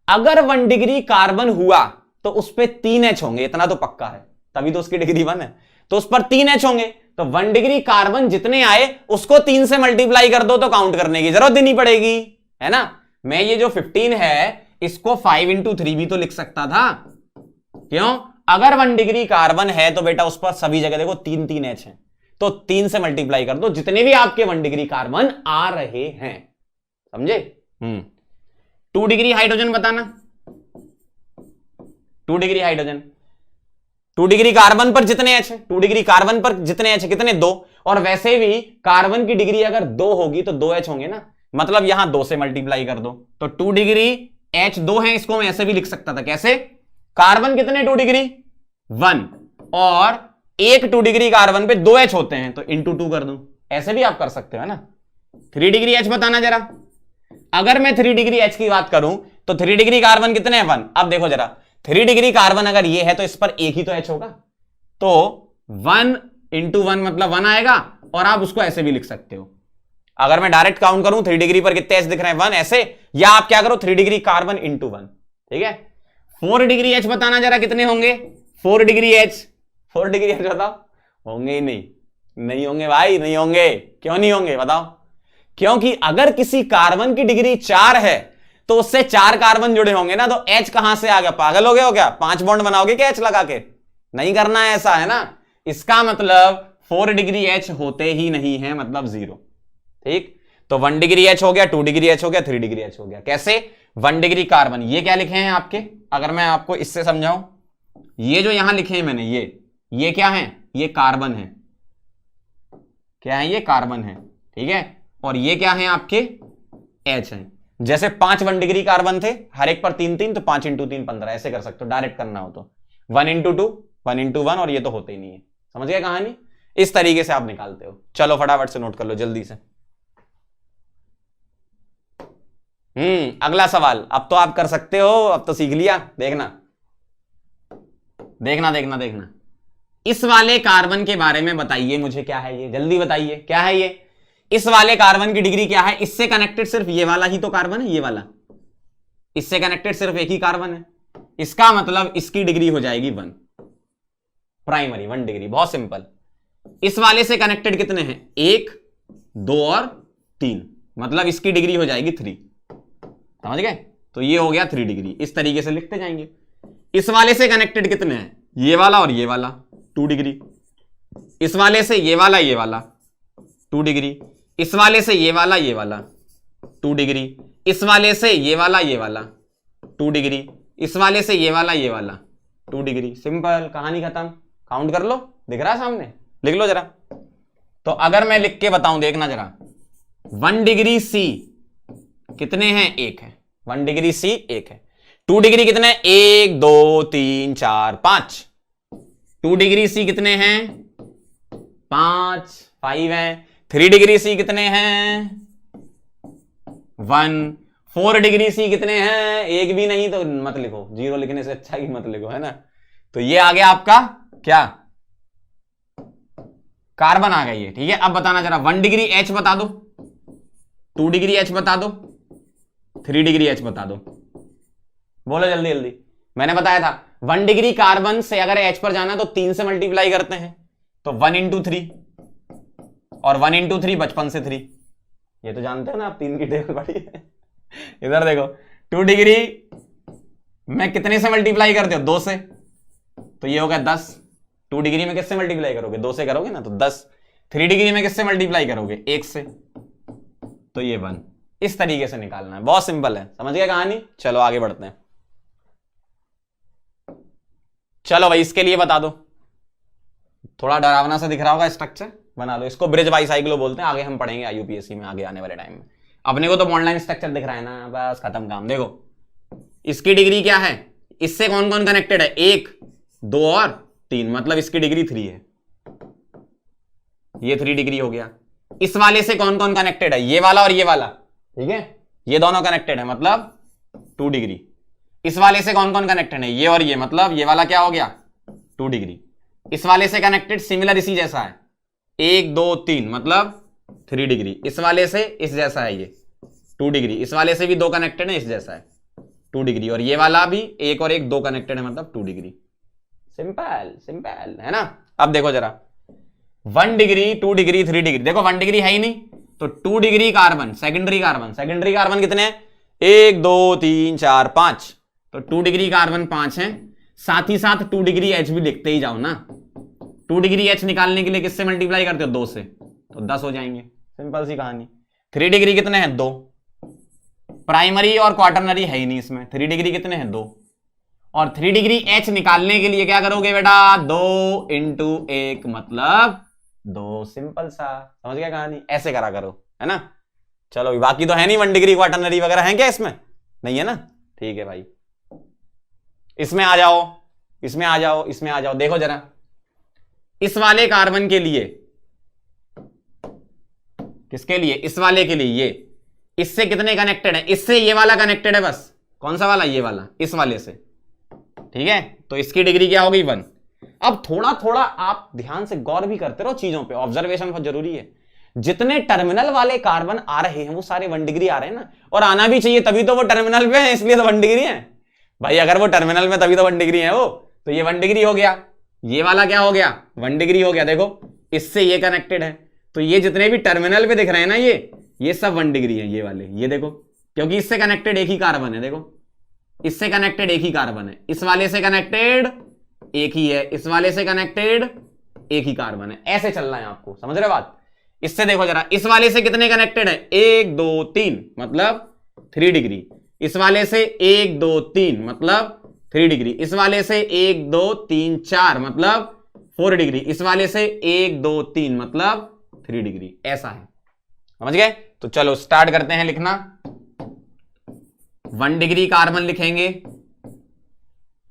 अगर 1 डिग्री कार्बन हुआ तो उस पर 3 एच होंगे, इतना तो पक्का है, तभी तो उसकी डिग्री 1 है। तो उस पर 3 एच होंगे, तो 1 डिग्री कार्बन जितने आए उसको 3 से मल्टीप्लाई कर दो तो काउंट करने की जरूरत ही नहीं पड़ेगी, है ना। मैं ये जो 15 है इसको 5 into 3 भी तो लिख सकता था। क्यों? अगर 1 डिग्री कार्बन है तो बेटा उस पर सभी जगह देखो 3 3 एच है, तो 3 से मल्टीप्लाई कर दो जितने भी आपके 1 डिग्री कार्बन आ रहे हैं, समझे? 2 डिग्री हाइड्रोजन बताना, 2 डिग्री हाइड्रोजन। 2 डिग्री कार्बन पर जितने एच है, 2 डिग्री कार्बन पर जितने एच है, कितने? 2। और वैसे भी कार्बन की डिग्री अगर 2 होगी तो 2 एच होंगे ना, मतलब यहां 2 से मल्टीप्लाई कर दो, तो 2 डिग्री एच 2 है। इसको मैं ऐसे भी लिख सकता था, कैसे? कार्बन कितने? 2 डिग्री 1, और एक 2 डिग्री कार्बन पे 2 एच होते हैं, तो इंटू 2 कर दूं, ऐसे भी आप कर सकते हो, है ना। 3 डिग्री एच बताना जरा। अगर मैं 3 डिग्री एच की बात करूं तो 3 डिग्री कार्बन कितने हैं? 1। अब देखो जरा, 3 डिग्री कार्बन अगर ये है तो इस पर एक ही तो एच होगा, तो 1 इंटू 1 मतलब 1 आएगा, और आप उसको ऐसे भी लिख सकते हो। अगर मैं डायरेक्ट काउंट करूं 3 डिग्री पर कितने एच दिख रहे हैं? 1 ऐसे, या आप क्या करो 3 डिग्री कार्बन इंटू 1। ठीक है, 4 डिग्री एच बताना जरा, कितने होंगे? 4 डिग्री एच, 4 डिग्री एच बताओ। होंगे ही नहीं, नहीं होंगे भाई, नहीं होंगे। क्यों नहीं होंगे बताओ? क्योंकि अगर किसी कार्बन की डिग्री 4 है तो उससे 4 कार्बन जुड़े होंगे ना, तो एच कहां से आ गया? पागल हो गए हो क्या? 5 बॉन्ड बनाओगे क्या एच लगा के? नहीं करना है ऐसा, है ना। इसका मतलब 4 डिग्री एच होते ही नहीं है, मतलब 0। ठीक, तो 1 डिग्री एच हो गया, 2 डिग्री एच हो गया, 3 डिग्री एच हो गया। कैसे? 1 डिग्री कार्बन, ये क्या लिखे हैं आपके? अगर मैं आपको इससे समझाऊं, ये जो यहां लिखे हैं मैंने, ये क्या है? ये कार्बन है। क्या है? ये कार्बन है। ठीक है, और ये क्या है आपके? एच है। जैसे 5 1 डिग्री कार्बन थे, हर एक पर 3 3, तो 5 इंटू 3 15, ऐसे कर सकते हो डायरेक्ट करना हो तो। 1 इंटू 2, 1 इंटू 1, और ये तो होते ही नहीं है। समझ गए कहानी? इस तरीके से आप निकालते हो। चलो फटाफट से नोट कर लो जल्दी से। अगला सवाल। अब तो आप कर सकते हो, अब तो सीख लिया। देखना देखना देखना देखना, इस वाले कार्बन के बारे में बताइए मुझे, क्या है ये? जल्दी बताइए, क्या है ये? इस वाले कार्बन की डिग्री क्या है? इससे कनेक्टेड सिर्फ ये वाला ही तो कार्बन है, ये वाला। इससे कनेक्टेड सिर्फ एक ही कार्बन है, इसका मतलब इसकी डिग्री हो जाएगी 1, प्राइमरी 1 डिग्री। बहुत सिंपल। इस वाले से कनेक्टेड कितने हैं? 1 2 और 3, मतलब इसकी डिग्री हो जाएगी 3। समझ गए? तो ये हो गया 3 डिग्री। इस तरीके से लिखते जाएंगे। इस वाले से कनेक्टेड कितने हैं? ये वाला और ये वाला, 2 डिग्री। इस वाले से ये वाला 2 डिग्री। इस वाले से ये वाला 2 डिग्री। इस वाले से ये वाला 2 डिग्री। इस वाले से ये वाला 2 डिग्री। सिंपल, कहानी खत्म। काउंट कर लो, दिख रहा है सामने? लिख लो जरा। तो अगर मैं लिख के बताऊं, देखना जरा। 1 डिग्री सी कितने हैं? 1 है। 1 डिग्री सी 1 है। 2 डिग्री कितने? 1 2 3 4 5। 2 डिग्री सी कितने हैं? 5 है। 3 डिग्री सी कितने हैं? 1। 4 डिग्री सी कितने हैं? 1 भी नहीं तो मत लिखो, 0 लिखने से अच्छा ही मत लिखो, है ना। तो ये आ गया आपका क्या? कार्बन आ गई है। ठीक है, अब बताना जरा 1 डिग्री एच बता दो, 2 डिग्री एच बता दो, 3 डिग्री एच बता दो। बोलो जल्दी जल्दी। मैंने बताया था 1 डिग्री कार्बन से अगर H पर जाना तो 3 से मल्टीप्लाई करते हैं, तो 1 इंटू 3, और 1 इंटू 3 बचपन से 3, ये तो जानते हो ना आप, 3 की टेबल पढ़ी है। इधर देखो 2 डिग्री में कितने से मल्टीप्लाई करते हो, 2 से, तो ये हो गया 10। 2 डिग्री में किससे मल्टीप्लाई करोगे, 2 से करोगे ना, तो 10। 3 डिग्री में किससे मल्टीप्लाई करोगे, 1 से, तो ये 1। इस तरीके से निकालना है, बहुत सिंपल है, समझ गए कहानी। चलो आगे बढ़ते हैं। चलो भाई इसके लिए बता दो, थोड़ा डरावना सा दिख रहा होगा स्ट्रक्चर, बना लो इसको। ब्रिज बाइसाइक्लो बोलते हैं, आगे हम पढ़ेंगे आईयूपीएससी में आगे आने वाले टाइम में। अपने को तो ऑनलाइन स्ट्रक्चर दिख रहा है ना, बस खत्म काम। देखो इसकी डिग्री क्या है, इससे कौन कौन कनेक्टेड है, 1 2 और 3, मतलब इसकी डिग्री 3 है, ये 3 डिग्री हो गया। इस वाले से कौन कौन कनेक्टेड है, ये वाला और ये वाला, ठीक है, ये दोनों कनेक्टेड है, मतलब 2 डिग्री। इस वाले से कौन कौन कनेक्टेड है, ये और ये, मतलब ये वाला क्या हो गया, 2 डिग्री। इस वाले से कनेक्टेड सिमिलर इसी जैसा है, 1 2 3, मतलब 3 डिग्री। इस वाले से इस जैसा है ये 2 डिग्री। इस वाले से भी 2 कनेक्टेड है, इस जैसा है 2 डिग्री। और ये वाला भी 1 और 1 2 कनेक्टेड है, मतलब 2 डिग्री। सिंपल सिंपल है ना। अब देखो जरा, 1 डिग्री 2 डिग्री 3 डिग्री, देखो 1 डिग्री है ही नहीं, तो 2 degree carbon, secondary carbon, secondary carbon कितने हैं, 1 2 3 4 5, तो 2 डिग्री कार्बन 5 है। साथ ही साथ 2 डिग्री H भी लिखते ही जाओ ना। 2 डिग्री H निकालने के लिए किससे मल्टीप्लाई करते हो, 2 से, तो 10 हो जाएंगे, सिंपल सी कहानी। 3 डिग्री कितने हैं, 2, प्राइमरी और क्वार्टरनरी है ही नहीं इसमें। 3 डिग्री कितने हैं, 2, और 3 डिग्री H निकालने के लिए क्या करोगे बेटा, 2 इंटू 1 मतलब 2, सिंपल सा, समझ गया कहानी। ऐसे करा करो, है ना। चलो बाकी तो है नहीं, 1 डिग्री क्वार्टरनरी वगैरह है क्या इसमें, नहीं है ना, ठीक है भाई। इसमें आ जाओ, इसमें आ जाओ, इसमें आ जाओ। देखो जरा, इस वाले कार्बन के लिए, किसके लिए, इस वाले के लिए, ये इससे कितने कनेक्टेड है, इससे ये वाला कनेक्टेड है बस। कौन सा वाला, ये वाला, इस वाले से, ठीक है, तो इसकी डिग्री क्या हो गई, 1। अब थोड़ा थोड़ा आप ध्यान से गौर भी करते रहो चीजों पे, ऑब्जर्वेशन बहुत जरूरी है। जितने टर्मिनल वाले कार्बन आ रहे हैं वो सारे 1 डिग्री आ रहे हैं ना, और आना भी चाहिए, तभी तो वो टर्मिनल पे है, इसलिए तो 1 डिग्री है भाई। अगर वो टर्मिनल में तभी तो 1 डिग्री है वो, तो ये 1 डिग्री हो गया। ये वाला क्या हो गया, 1 डिग्री हो गया। देखो इससे ये कनेक्टेड है, तो ये जितने भी टर्मिनल पे दिख रहे हैं ना, ये सब 1 डिग्री है, ये वाले, ये देखो, क्योंकि इससे कनेक्टेड एक ही कार्बन है। देखो इससे कनेक्टेड एक ही कार्बन है, इस वाले से कनेक्टेड एक ही है, इस वाले से कनेक्टेड एक ही कार्बन है। ऐसे चलना है आपको, समझ रहे बात। इससे देखो जरा, इस वाले से कितने कनेक्टेड है, 1 2 3, मतलब 3 डिग्री। इस वाले से 1 2 3, मतलब 3 डिग्री। इस वाले से 1 2 3 4, मतलब 4 डिग्री। इस वाले से 1 2 3, मतलब 3 डिग्री। ऐसा है, समझ गए। तो चलो स्टार्ट करते हैं लिखना। 1 डिग्री कार्बन लिखेंगे,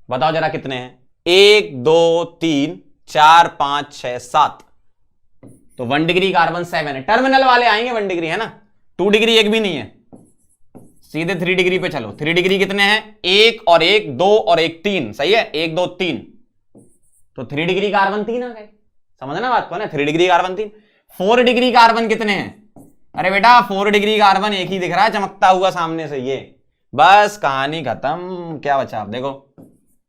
बताओ जरा कितने हैं, 1 2 3 4 5 6 7, तो 1 डिग्री कार्बन 7 है। टर्मिनल वाले आएंगे 1 डिग्री, है ना। 2 डिग्री एक भी नहीं है, सीधे 3 डिग्री पे चलो। 3 डिग्री कितने हैं, 1 और 1 2 और 1 3, सही है, 1 2 3, तो 3 डिग्री कार्बन 3 आ गए। समझना बात को ना, 3 डिग्री कार्बन 3। 4 डिग्री कार्बन कितने हैं, अरे बेटा 4 डिग्री कार्बन एक ही दिख रहा है चमकता हुआ सामने से, ये बस कहानी खत्म। क्या बचा, आप देखो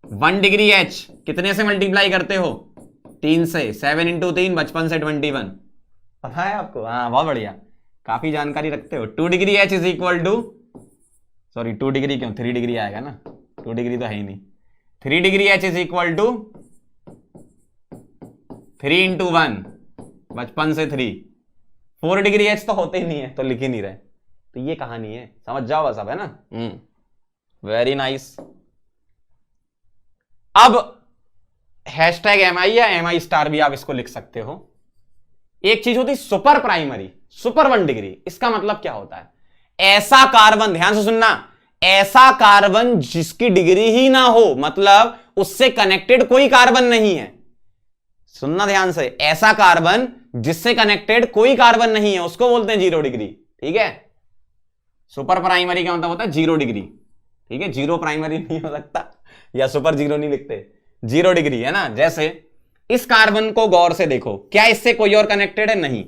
1 डिग्री H कितने से मल्टीप्लाई करते हो, 3 से। 7 इंटू 3 बचपन से 21, पता है आपको, हाँ बहुत बढ़िया, काफी जानकारी रखते हो। 2 degree H is equal to, sorry 2 degree क्यों, 3 डिग्री आएगा ना, 2 डिग्री तो है ही नहीं। 3 degree H is equal to 3 into 1 बचपन से 3। 4 डिग्री H तो होते ही नहीं है, तो लिख ही नहीं रहे, तो ये कहानी है, समझ जाओ बस अब, है ना। Very nice. अब हैशटैग MI या MI स्टार भी आप इसको लिख सकते हो। एक चीज होती सुपर प्राइमरी, सुपर 1 डिग्री, इसका मतलब क्या होता है, ऐसा कार्बन, ध्यान से सुनना, ऐसा कार्बन जिसकी डिग्री ही ना हो, मतलब उससे कनेक्टेड कोई कार्बन नहीं है। सुनना ध्यान से, ऐसा कार्बन जिससे कनेक्टेड कोई कार्बन नहीं है, उसको बोलते हैं 0 डिग्री, ठीक है। सुपर प्राइमरी का मतलब होता है 0 डिग्री, ठीक है। 0 प्राइमरी नहीं हो सकता, या सुपर 0 नहीं लिखते, 0 डिग्री, है ना। जैसे इस कार्बन को गौर से देखो, क्या इससे कोई और कनेक्टेड है, नहीं,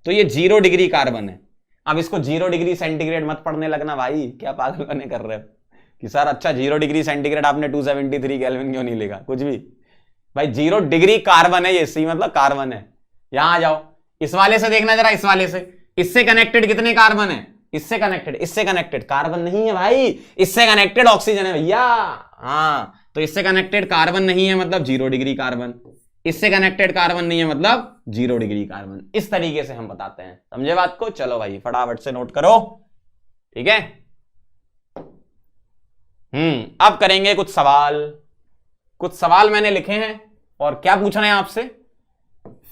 तो ये 0 डिग्री कार्बन है। अब इसको 0 डिग्री सेंटीग्रेड मत पढ़ने लगना भाई, क्या पागलपने कर रहे हो, कि सर अच्छा 0 डिग्री सेंटीग्रेड आपने 273 केल्विन क्यों नहीं लिखा, कुछ भी भाई 0 डिग्री कार्बन है ये, सी मतलब कार्बन है। यहां आ जाओ, इस वाले से देखना जरा, इस वाले से, इससे कनेक्टेड कितने कार्बन है, इससे कनेक्टेड कार्बन नहीं है भाई, इससे कनेक्टेड ऑक्सीजन है भैया। हाँ तो इससे कनेक्टेड कार्बन नहीं है मतलब 0 डिग्री कार्बन, इससे कनेक्टेड कार्बन नहीं है मतलब 0 डिग्री कार्बन। इस तरीके से हम बताते हैं, समझे बात को। चलो भाई फटाफट से नोट करो, ठीक है। अब करेंगे कुछ सवाल मैंने लिखे हैं, और क्या पूछ रहे हैं आपसे,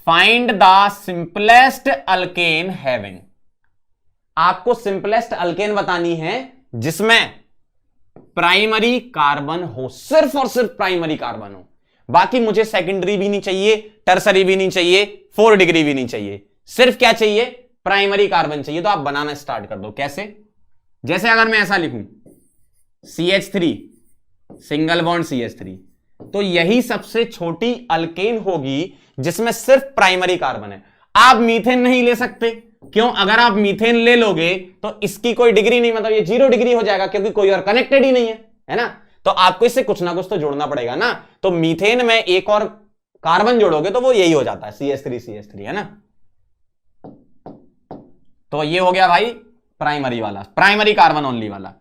find the simplest alkane having. आपको सिंपलेस्ट अल्केन बतानी है जिसमें प्राइमरी कार्बन हो, सिर्फ और सिर्फ प्राइमरी कार्बन हो, बाकी मुझे सेकेंडरी भी नहीं चाहिए, टर्सरी भी नहीं चाहिए, 4 डिग्री भी नहीं चाहिए, सिर्फ क्या चाहिए, प्राइमरी कार्बन चाहिए। तो आप बनाना स्टार्ट कर दो। कैसे, जैसे अगर मैं ऐसा लिखूं CH3 सिंगल बॉन्ड CH3, तो यही सबसे छोटी अल्केन होगी जिसमें सिर्फ प्राइमरी कार्बन है। आप मीथेन नहीं ले सकते, क्यों, अगर आप मीथेन ले लोगे तो इसकी कोई डिग्री नहीं, मतलब ये 0 डिग्री हो जाएगा, क्योंकि कोई और कनेक्टेड ही नहीं है ना। तो आपको इससे कुछ ना कुछ तो जोड़ना पड़ेगा ना। तो मीथेन में एक और कार्बन जोड़ोगे तो वो यही हो जाता है, CH3 है ना। तो ये हो गया भाई प्राइमरी वाला, प्राइमरी कार्बन ओनली वाला।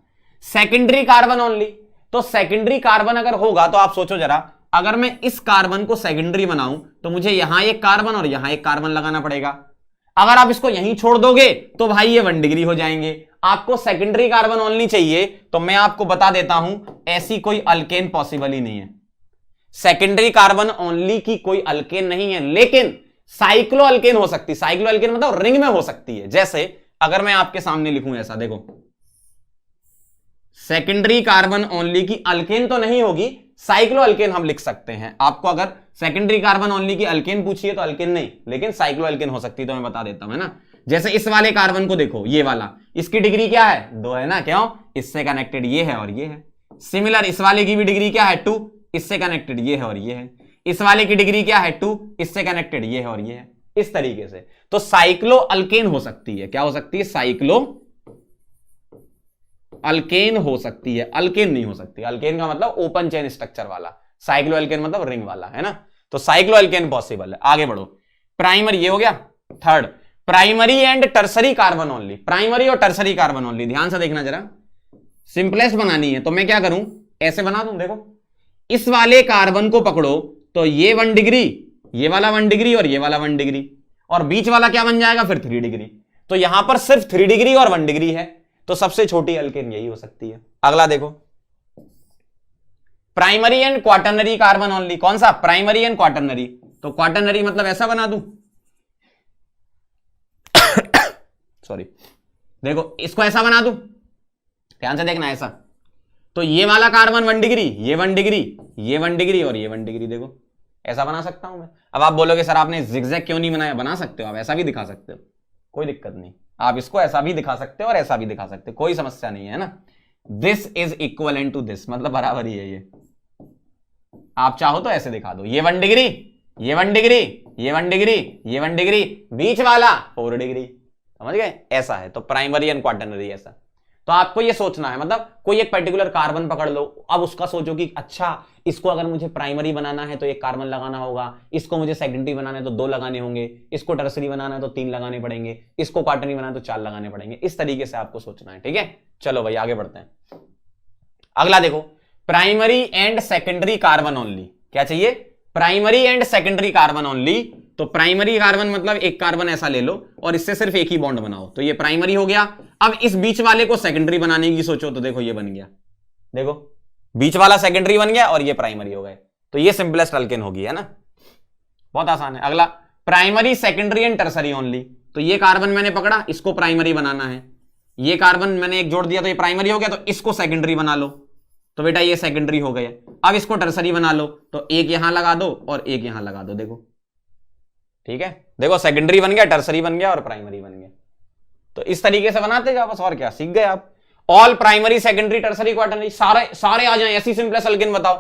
सेकेंडरी कार्बन ओनली, तो सेकेंडरी कार्बन अगर होगा तो आप सोचो जरा, अगर मैं इस कार्बन को सेकेंडरी बनाऊं तो मुझे यहां एक कार्बन और यहां एक कार्बन लगाना पड़ेगा। अगर आप इसको यहीं छोड़ दोगे तो भाई ये 1 डिग्री हो जाएंगे। आपको सेकेंडरी कार्बन ओनली चाहिए, तो मैं आपको बता देता हूं ऐसी कोई अल्केन पॉसिबल ही नहीं है। सेकेंडरी कार्बन ओनली की कोई अल्केन नहीं है, लेकिन साइक्लो अल्केन हो सकती है। साइक्लो अल्केन मतलब रिंग में हो सकती है। जैसे अगर मैं आपके सामने लिखूं ऐसा, देखो सेकेंडरी कार्बन ओनली की अल्केन तो नहीं होगी, साइक्लो अल्केन हम लिख सकते हैं। आपको अगर सेकेंडरी कार्बन ओनली की अल्केन पूछिए तो अल्केन नहीं, लेकिन साइक्लो अल्केन हो सकती है, तो मैं बता देता हूं, है ना। जैसे इस वाले कार्बन को देखो, ये वाला, इसकी डिग्री क्या है, 2 है ना, क्यों, इससे कनेक्टेड ये है और ये है। सिमिलर इस वाले की भी डिग्री क्या है, 2, इससे कनेक्टेड ये है और ये है। इस वाले की डिग्री क्या है, 2, इससे कनेक्टेड ये है और ये है। इस तरीके से तो साइक्लो अल्केन हो सकती है। क्या हो सकती है, साइक्लो अल्केन हो सकती है, अल्केन नहीं हो सकती। अल्केन का मतलब ओपन चेन स्ट्रक्चर वाला, साइक्लो अल्केन मतलब रिंग वाला, है ना। तो साइक्लो अल्केन पॉसिबल है। आगे बढ़ो, प्राइमरी ये हो गया। Third, primary and tertiary carbon only. Primary और टर्सरी कार्बन ओनली, ध्यान से देखना जरा, सिंपलेस्ट बनानी है तो मैं क्या करूं, ऐसे बना दूं। देखो इस वाले कार्बन को पकड़ो तो ये 1 डिग्री, ये वाला 1 डिग्री और ये वाला 1 डिग्री, और बीच वाला क्या बन जाएगा फिर 3 डिग्री। तो यहां पर सिर्फ 3 डिग्री और 1 डिग्री है, तो सबसे छोटी अल्केन यही हो सकती है। अगला देखो, primary and quaternary carbon only. कौन सा, प्राइमरी एंड क्वाटरनरी। तो क्वाटरनरी मतलब ऐसा बना दूं सॉरी, देखो इसको ऐसा बना दूं, ध्यान से देखना ऐसा। तो ये वाला कार्बन 1 डिग्री, ये 1 डिग्री, ये 1 डिग्री और ये 1 डिग्री, देखो ऐसा बना सकता हूं मैं। अब आप बोलोगे सर आपने जिगजैग क्यों नहीं बनाया, बना सकते हो आप, ऐसा भी दिखा सकते हो, कोई दिक्कत नहीं। आप इसको ऐसा भी दिखा सकते हो और ऐसा भी दिखा सकते हो, कोई समस्या नहीं है ना। This is equivalent to this, मतलब बराबर ही है ये। आप चाहो तो ऐसे दिखा दो, ये 1 डिग्री, ये 1 डिग्री, ये 1 डिग्री, ये 1 डिग्री, बीच वाला 4 डिग्री, समझ गए, ऐसा है। तो प्राइमरी एंड क्वाटरनरी ऐसा। तो आपको ये सोचना है, मतलब कोई एक पर्टिकुलर कार्बन पकड़ लो, अब उसका सोचो कि अच्छा इसको अगर मुझे प्राइमरी बनाना है तो एक कार्बन लगाना होगा, इसको मुझे सेकेंडरी बनाना है तो 2 लगाने होंगे, इसको टर्सरी बनाना है तो 3 लगाने पड़ेंगे, इसको क्वाटरनरी बनाना है तो 4 लगाने पड़ेंगे। इस तरीके से आपको सोचना है, ठीक है। चलो भाई आगे बढ़ते हैं। अगला देखो, primary and secondary carbon only. क्या चाहिए, primary and secondary carbon only. तो प्राइमरी कार्बन मतलब एक कार्बन ऐसा ले लो और इससे सिर्फ एक ही बॉन्ड बनाओ, तो ये प्राइमरी हो गया। अब इस बीच वाले को सेकेंडरी बनाने की सोचो, तो देखो ये बन गया, देखो बीच वाला सेकेंडरी बन गया और ये प्राइमरी हो गए, तो ये सिंपलेस्ट अल्केन होगी, है ना, बहुत आसान है। अगला, primary secondary and tertiary only. तो ये कार्बन मैंने पकड़ा, इसको प्राइमरी बनाना है, ये कार्बन मैंने एक जोड़ दिया तो ये प्राइमरी हो गया, तो इसको सेकेंडरी बना लो, तो बेटा ये सेकेंडरी हो गया। अब इसको टर्सरी बना लो, तो एक यहां लगा दो और एक यहां लगा दो, देखो ठीक है। देखो सेकेंडरी बन गया, टर्सरी बन गया और प्राइमरी बन गया। तो इस तरीके से बनाते जाओ बस, और क्या, सीख गए आप। All primary secondary tertiary quaternary सारे आ जाए, ऐसी सिंपलेस्ट अल्केन बताओ।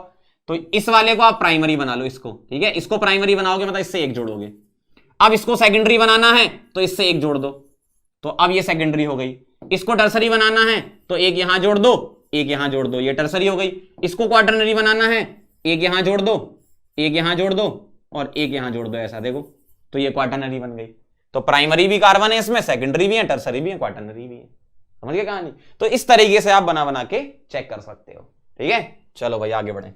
तो इस वाले को आप प्राइमरी बना लो, इसको, ठीक है, इसको प्राइमरी बनाओगे मतलब इससे एक जोड़ोगे। अब इसको सेकेंडरी बनाना है तो इससे एक जोड़ दो, तो अब ये सेकेंडरी हो गई। इसको टर्सरी बनाना है तो एक यहां जोड़ दो एक यहां जोड़ दो, ये टर्सरी हो गई। इसको क्वाटरनरी बनाना है, एक यहां जोड़ दो, एक यहां जोड़ दो और एक यहां जोड़ दो, ऐसा देखो, तो ये क्वाटरनरी बन गई। तो प्राइमरी भी कार्बन है इसमें, सेकेंडरी भी है, टर्सरी भी है, क्वाटरनरी भी है। समझ गए कहानी? तो इस तरीके से आप बना बना के चेक कर सकते हो। ठीक है, चलो भाई आगे बढ़े।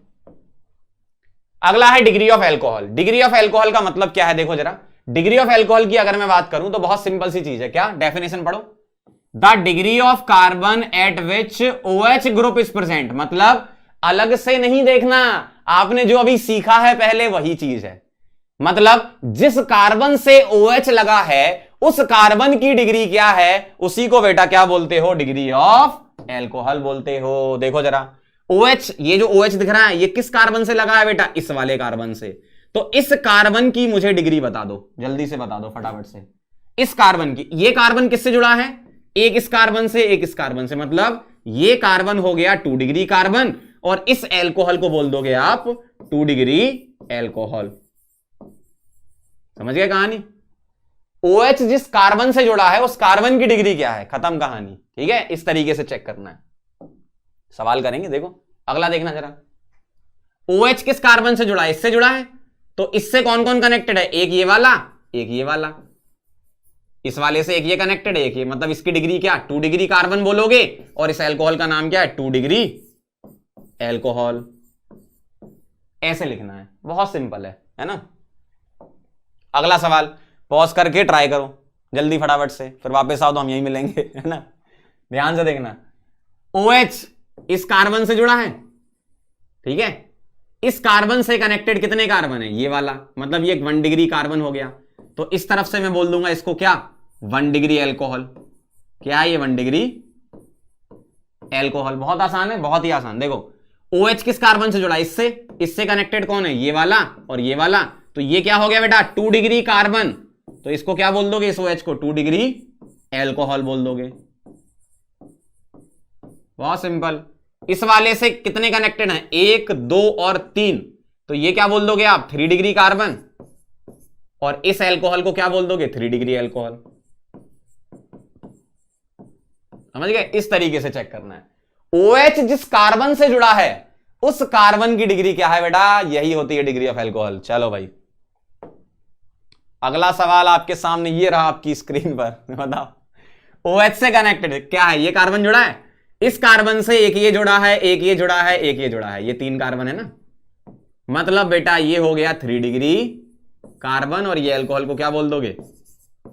अगला है degree of alcohol. Degree of alcohol का मतलब क्या है देखो जरा। डिग्री ऑफ एल्कोहल की अगर मैं बात करूं तो बहुत सिंपल सी चीज है। क्या डेफिनेशन पढ़ो, the degree of carbon at which OH group is present. मतलब अलग से नहीं देखना, आपने जो अभी सीखा है पहले वही चीज है। मतलब जिस कार्बन से OH लगा है उस कार्बन की डिग्री क्या है, उसी को बेटा क्या बोलते हो, डिग्री ऑफ एल्कोहल बोलते हो। देखो जरा OH, ये जो OH दिख रहा है ये किस कार्बन से लगा है बेटा, इस वाले कार्बन से। तो इस कार्बन की मुझे डिग्री बता दो, जल्दी से बता दो फटाफट से। इस कार्बन की, ये कार्बन किससे जुड़ा है, एक इस कार्बन से, एक इस कार्बन से। मतलब ये कार्बन हो गया 2 डिग्री कार्बन और इस एल्कोहल को बोल दोगे आप 2 डिग्री एल्कोहल। समझ गए कहानी? OH जिस कार्बन से जुड़ा है उस कार्बन की डिग्री क्या है, खत्म कहानी। ठीक है, इस तरीके से चेक करना है। सवाल करेंगे, देखो अगला देखना जरा। OH किस कार्बन से जुड़ा है, इससे जुड़ा है। तो इससे कौन कौन कनेक्टेड है, एक ये वाला, एक ये वाला। इस वाले से एक ये कनेक्टेड है, एक ये। मतलब इसकी डिग्री क्या, 2 डिग्री कार्बन बोलोगे और इस एल्कोहल का नाम क्या है, 2 डिग्री एल्कोहल। ऐसे लिखना है, बहुत सिंपल है ना। अगला सवाल पॉज करके ट्राई करो जल्दी फटाफट से, फिर वापस आओ तो हम यहीं मिलेंगे, है ना। ध्यान से देखना, OH इस कार्बन से जुड़ा है, ठीक है। इस कार्बन से कनेक्टेड कितने कार्बन है, ये वाला। मतलब ये 1 डिग्री कार्बन हो गया। तो इस तरफ से मैं बोल दूंगा इसको क्या, 1 डिग्री एल्कोहल। क्या है ये, 1 डिग्री एल्कोहल। बहुत आसान है, बहुत ही आसान। देखो OH किस कार्बन से जुड़ा है, इससे कनेक्टेड कौन है, ये वाला और ये वाला। तो ये क्या हो गया बेटा, 2 डिग्री कार्बन। तो इसको क्या बोल दोगे, इस OH को 2 डिग्री एल्कोहल बोल दोगे। बहुत सिंपल। इस वाले से कितने कनेक्टेड हैं, 1 2 और 3। तो ये क्या बोल दोगे आप, 3 डिग्री कार्बन। और इस एल्कोहल को क्या बोल दोगे, 3 डिग्री एल्कोहल। समझ गए? इस तरीके से चेक करना है। OH जिस कार्बन से जुड़ा है उस कार्बन की डिग्री क्या है बेटा, यही होती है डिग्री ऑफ एल्कोहल। चलो भाई अगला सवाल आपके सामने ये रहा आपकी स्क्रीन पर। बताओ OH से कनेक्टेड क्या है, ये कार्बन जुड़ा है। इस कार्बन से एक ये जुड़ा है, एक ये जुड़ा है, एक ये जुड़ा है। ये 3 कार्बन है ना। मतलब बेटा ये हो गया 3 डिग्री कार्बन और ये एल्कोहल को क्या बोल दोगे,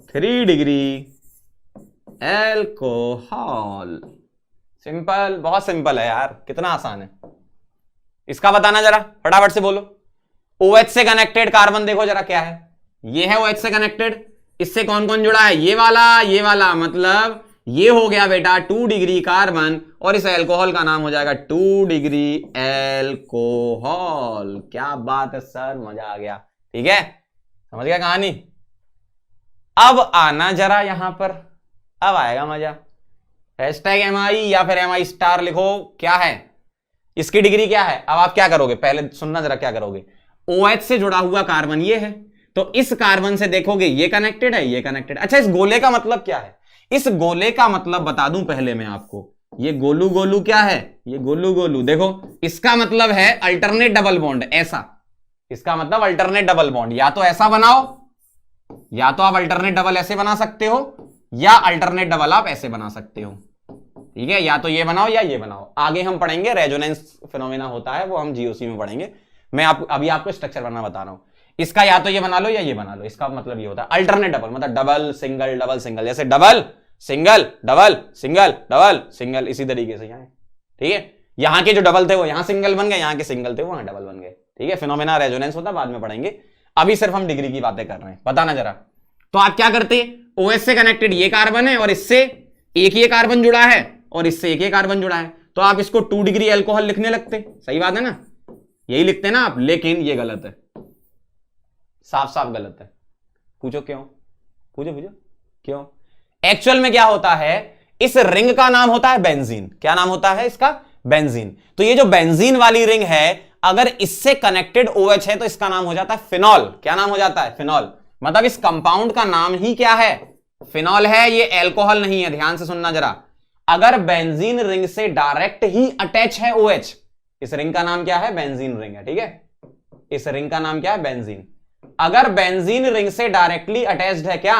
3 डिग्री एल्कोहल। सिंपल, बहुत सिंपल है यार, कितना आसान है। इसका बताना जरा फटाफट से बोलो। OH से कनेक्टेड कार्बन देखो जरा क्या है, ये है OH से कनेक्टेड। इससे कौन कौन जुड़ा है, ये वाला, ये वाला। मतलब ये हो गया बेटा 2 डिग्री कार्बन और इस एल्कोहल का नाम हो जाएगा 2 डिग्री एल्कोहल। क्या बात है सर, मजा आ गया। ठीक है, समझ गया कहानी। अब आना जरा यहां पर, अब आएगा मजा। #MI या फिर MI स्टार लिखो। क्या है इसकी डिग्री, क्या है। अब आप क्या करोगे, पहले सुनना जरा क्या करोगे। OH से जुड़ा हुआ कार्बन ये है, तो इस कार्बन से देखोगे ये कनेक्टेड है, ये कनेक्टेड। अच्छा, इस गोले का मतलब क्या है, इस गोले का मतलब बता दूं पहले मैं आपको। ये गोलू गोलू क्या है, ये गोलू गोलू देखो, इसका मतलब है अल्टरनेट डबल बॉन्ड। ऐसा, इसका मतलब अल्टरनेट डबल बॉन्ड। या तो ऐसा बनाओ, या तो आप अल्टरनेट डबल ऐसे बना सकते हो, या अल्टरनेट डबल आप ऐसे बना सकते हो। ठीक है, या तो ये बनाओ या ये बनाओ। आगे हम पढ़ेंगे रेजोनेंस फिनोमेना होता है, वो हम GOC में पढ़ेंगे। मैं अभी आपको स्ट्रक्चर बनना बता रहा हूं। इसका या तो ये बना लो या ये बना लो। इसका मतलब ये होता है अल्टरनेट डबल, मतलब डबल सिंगल डबल सिंगल, जैसे double single double single double single, इसी तरीके से यहाँ। ठीक है, यहां के जो डबल थे वो यहां सिंगल बन गए, यहां के सिंगल थे वो वहां डबल बन गए। ठीक है, फिनोमेना रेजोनेंस होता है, बाद में पढ़ेंगे। अभी सिर्फ हम डिग्री की बातें कर रहे हैं। बताना जरा, तो आप क्या करते, OH से कनेक्टेड ये कार्बन है और इससे एक ये कार्बन जुड़ा है और इससे एक ये कार्बन जुड़ा है, तो आप इसको 2 डिग्री एल्कोहल लिखने लगते। सही बात है ना, यही लिखते ना आप। लेकिन ये गलत है, साफ साफ गलत है। पूछो क्यों, पूछो पूछो क्यों। एक्चुअल में क्या होता है, इस रिंग का नाम होता है बेंजीन। क्या नाम होता है इसका, बेंजीन। तो ये जो बेंजीन वाली रिंग है, अगर इससे कनेक्टेड OH है तो इसका नाम हो जाता है फिनॉल। क्या नाम हो जाता है, फिनॉल। मतलब इस कंपाउंड का नाम ही क्या है, फिनॉल है। ये एल्कोहल नहीं है, ध्यान से सुनना जरा। अगर बेंजीन रिंग से डायरेक्ट ही अटैच है OH, इस रिंग का नाम क्या है? बेंजीन रिंग है, ठीक है। इस रिंग का नाम क्या है? बेंजीन। अगर बेंजीन रिंग से डायरेक्टली अटैच्ड है क्या?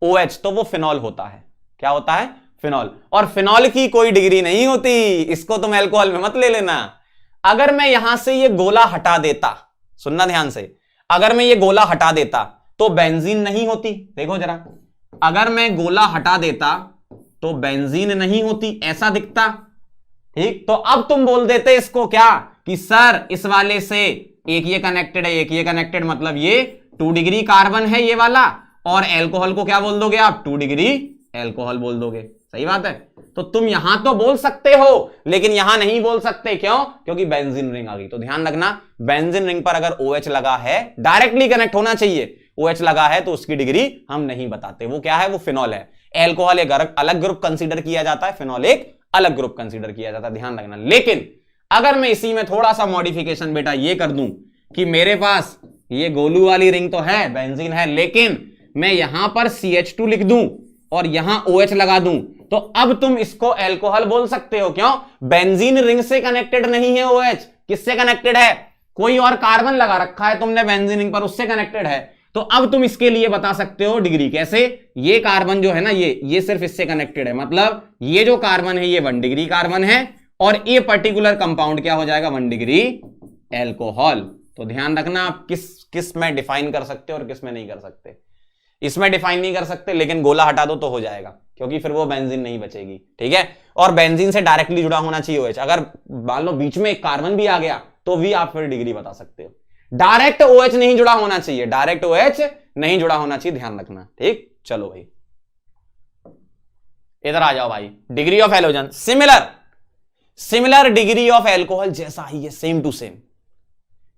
OH, तो वो फिनॉल होता है। क्या होता है? फिनॉल। और फिनॉल की कोई डिग्री नहीं होती, इसको तुम अल्कोहल में मत ले लेना। अगर मैं यहां से ये गोला हटा देता, सुनना ध्यान से, अगर मैं ये गोला हटा देता तो बेंजीन नहीं होती। देखो जरा, अगर मैं गोला हटा देता तो बेंजीन नहीं होती, ऐसा दिखता, ठीक। तो अब तुम बोल देते इसको क्या कि सर इस वाले से एक ये कनेक्टेड है, एक ये कनेक्टेड, मतलब ये 2 डिग्री कार्बन है ये वाला, और अल्कोहल को क्या बोल दोगे आप? 2 डिग्री अल्कोहल बोल दोगे। सही बात है। तो तुम यहां तो बोल सकते हो, लेकिन यहां नहीं बोल सकते। क्यों? क्योंकि बेंजीन रिंग आ गई। तो ध्यान रखना, बेंजीन रिंग पर अगर OH लगा है, डायरेक्टली कनेक्ट होना चाहिए, OH लगा है तो उसकी डिग्री हम नहीं बताते। वो क्या है? वो फिनॉल है। अल्कोहल एक अलग ग्रुप कंसीडर किया जाता है, फिनॉल एक अलग ग्रुप कंसीडर किया जाता है, ध्यान रखना। लेकिन अगर मैं इसी में थोड़ा सा मॉडिफिकेशन बेटा ये कर दूं कि मेरे पास ये गोलू वाली रिंग तो है, बेंजीन है, लेकिन मैं यहां पर CH2 लिख दूं और यहां OH लगा दूं, तो अब तुम इसको अल्कोहल बोल सकते हो। क्यों? बेंजीन रिंग से कनेक्टेड नहीं है OH, किससे कनेक्टेड है? कोई और कार्बन लगा रखा है तुमने बेंजीन रिंग पर, उससे कनेक्टेड है। तो अब तुम इसके लिए बता सकते हो डिग्री। कैसे? ये कार्बन जो है ना, ये सिर्फ इससे कनेक्टेड है, मतलब ये जो कार्बन है ये 1 डिग्री कार्बन है, और ये पर्टिकुलर कंपाउंड क्या हो जाएगा? 1 डिग्री अल्कोहल। तो ध्यान रखना, आप किस में डिफाइन कर सकते हो और किस में नहीं कर सकते। इसमें डिफाइन नहीं कर सकते, लेकिन गोला हटा दो तो हो जाएगा, क्योंकि फिर वो बेंजीन नहीं बचेगी, ठीक है। और बेंजीन से डायरेक्टली जुड़ा होना चाहिए OH। अगर मान लो बीच में एक कार्बन भी आ गया तो भी आप फिर डिग्री बता सकते हो। डायरेक्ट OH नहीं जुड़ा होना चाहिए, डायरेक्ट OH नहीं जुड़ा होना चाहिए, ध्यान रखना, ठीक। चलो भाई इधर आ जाओ भाई। Degree of halogen similar degree of alcohol जैसा ही है, same to same.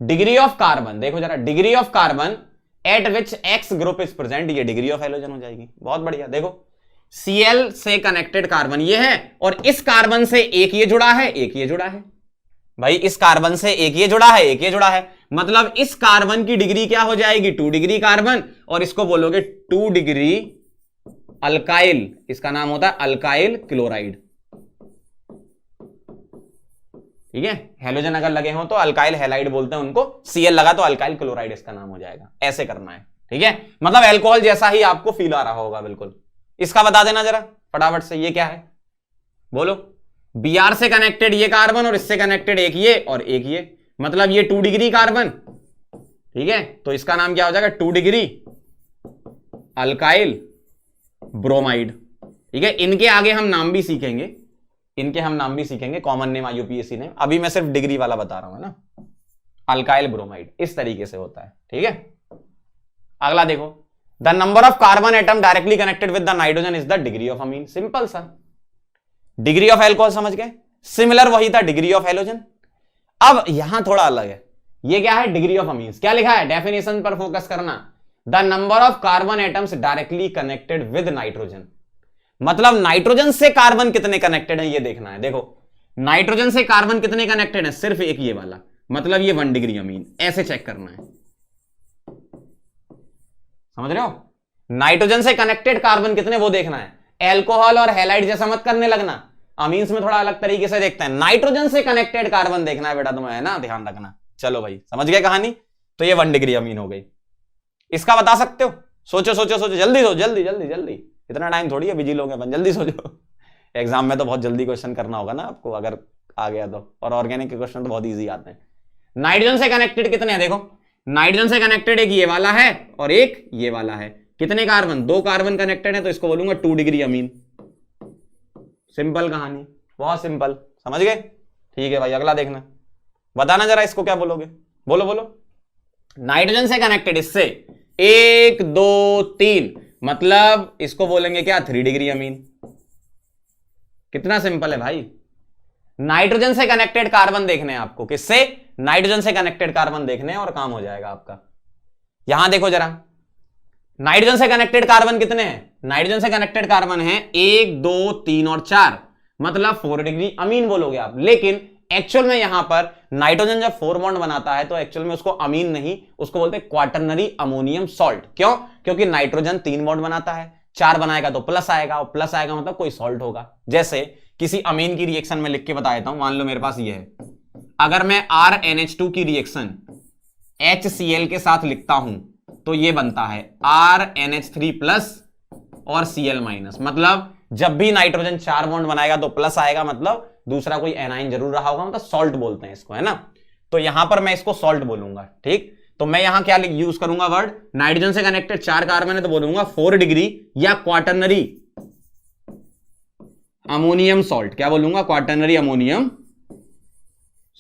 Degree of carbon देखो जरा, degree of carbon at which X group is present, ये डिग्री ऑफ हैलोजन हो जाएगी। बहुत बढ़िया। देखो Cl से कनेक्टेड कार्बन ये है, और इस कार्बन से एक ये जुड़ा है, एक ये जुड़ा है। भाई इस कार्बन से एक ये जुड़ा है, एक ये जुड़ा है, मतलब इस कार्बन की डिग्री क्या हो जाएगी? 2 डिग्री कार्बन, और इसको बोलोगे 2 डिग्री अल्काइल। इसका नाम होता है अल्काइल क्लोराइड, ठीक है। हैलोजन अगर लगे हो तो अल्काइल हैलाइड बोलते हैं उनको, Cl लगा तो अल्काइल क्लोराइड इसका नाम हो जाएगा। ऐसे करना है, ठीक है। मतलब अल्कोहल जैसा ही आपको फील आ रहा होगा बिल्कुल। इसका बता देना जरा फटाफट से, ये क्या है? बोलो। Br से कनेक्टेड ये कार्बन, और इससे कनेक्टेड एक ये और एक ये, मतलब ये 2 डिग्री कार्बन, ठीक है। तो इसका नाम क्या हो जाएगा? 2 डिग्री अल्काइल ब्रोमाइड, ठीक है। इनके आगे हम नाम भी सीखेंगे, कॉमन नेम IUPAC नेम। अभी मैं सिर्फ डिग्री वाला बता रहा हूं, है ना। अल्काइल ब्रोमाइड इस तरीके से होता है, ठीक है। अगला देखो, the number of carbon atom directly connected with the nitrogen is the degree of amine. Simple सा। डिग्री ऑफ अल्कोहल समझ गए, सिमिलर वही था डिग्री ऑफ हैलोजन। अब यहां थोड़ा अलग है, ये क्या है? Degree of amines. क्या लिखा है? डेफिनेशन पर फोकस करना। The number of carbon atoms directly connected with nitrogen, मतलब नाइट्रोजन से कार्बन कितने कनेक्टेड है ये देखना है। देखो नाइट्रोजन से कार्बन कितने कनेक्टेड है? सिर्फ एक ये वाला, मतलब ये 1 डिग्री अमीन। ऐसे चेक करना है, समझ रहे हो? नाइट्रोजन से कनेक्टेड कार्बन कितने वो देखना है। अल्कोहल और हैलाइड जैसा मत करने लगना, अमीन्स में थोड़ा अलग तरीके से देखते हैं। नाइट्रोजन से कनेक्टेड कार्बन देखना है बेटा तुम्हें, है ना, ध्यान रखना। चलो भाई समझ गए कहानी। तो ये 1 डिग्री अमीन हो गई। इसका बता सकते हो? सोचो सोचो सोचो, जल्दी सो, जल्दी जल्दी जल्दी, इतना टाइम थोड़ी है, बिजी लोग हैं अपन, जल्दी सोचो। एग्जाम में तो बहुत जल्दी क्वेश्चन करना होगा ना आपको, अगर आ गया तो। और ऑर्गेनिक के क्वेश्चन तो बहुत इजी आते हैं। नाइट्रोजन से कनेक्टेड कितने हैं? देखो नाइट्रोजन से कनेक्टेड एक ये वाला है और एक ये वाला है। कितने कार्बन? 2 कार्बन कनेक्टेड है, तो इसको बोलूंगा 2 डिग्री अमीन। सिंपल कहानी, बहुत सिंपल, समझ गए? ठीक है भाई, अगला देखना, बताना जरा इसको क्या बोलोगे। बोलो बोलो। नाइट्रोजन से कनेक्टेड इससे 1 2 3, मतलब इसको बोलेंगे क्या? 3 डिग्री अमीन। कितना सिंपल है भाई। नाइट्रोजन से कनेक्टेड कार्बन देखने हैं आपको, किससे? नाइट्रोजन से कनेक्टेड कार्बन देखने हैं, और काम हो जाएगा आपका। यहां देखो जरा, नाइट्रोजन से कनेक्टेड कार्बन कितने हैं? नाइट्रोजन से कनेक्टेड कार्बन है 1 2 3 और 4, मतलब 4 डिग्री अमीन बोलोगे आप। लेकिन एक्चुअल में यहां पर नाइट्रोजन जब 4 बॉन्ड बनाता है तो एक्चुअल में उसको अमीन नहीं, उसको बोलते हैं क्वाटरनरी अमोनियम सॉल्ट। क्यों? क्योंकि नाइट्रोजन 3 बॉन्ड बनाता है, 4 बनाएगा तो प्लस आएगा, और प्लस आएगा मतलब कोई सॉल्ट होगा। जैसे किसी अमीन की रिएक्शन में लिख के बता देता हूं, मान लो मेरे पास ये है, अगर मैं RNH2 की रिएक्शन HCl के साथ लिखता हूं तो ये बनता है RNH3 प्लस और Cl माइनस। मतलब जब भी नाइट्रोजन 4 बॉन्ड बनाएगा तो प्लस आएगा, मतलब दूसरा कोई एनाइन जरूर रहा होगा, मतलब सॉल्ट बोलते हैं इसको, है ना। तो यहां पर मैं इसको सॉल्ट बोलूंगा, ठीक। तो मैं यहां क्या यूज करूंगा वर्ड, नाइट्रोजन से कनेक्टेड 4 कार्बन है तो बोलूंगा 4 डिग्री या क्वाटरनरी अमोनियम सॉल्ट। क्या बोलूंगा? Quaternary ammonium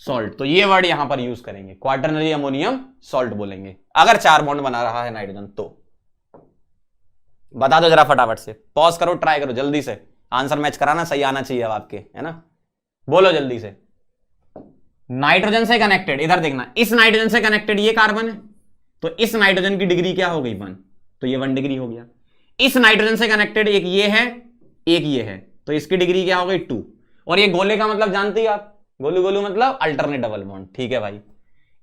salt. तो ये वर्ड यहां पर यूज करेंगे, क्वाटरनरी अमोनियम सॉल्ट बोलेंगे अगर 4 बॉन्ड बना रहा है नाइट्रोजन। तो बता दो जरा फटाफट से, पॉज करो, ट्राई करो जल्दी से, आंसर मैच कराना, सही आना चाहिए अब आपके, है ना। बोलो जल्दी से। नाइट्रोजन से कनेक्टेड, इधर देखना, इस नाइट्रोजन से कनेक्टेड ये कार्बन है तो इस नाइट्रोजन की डिग्री क्या हो गई? 1, तो ये 1 डिग्री हो गया। इस नाइट्रोजन से कनेक्टेड एक ये है, एक ये है, तो इसकी डिग्री क्या हो गई? 2। और ये गोले का मतलब जानते ही आप, गोलू गोलू मतलब अल्टरनेट डबल बॉन्ड, ठीक है भाई।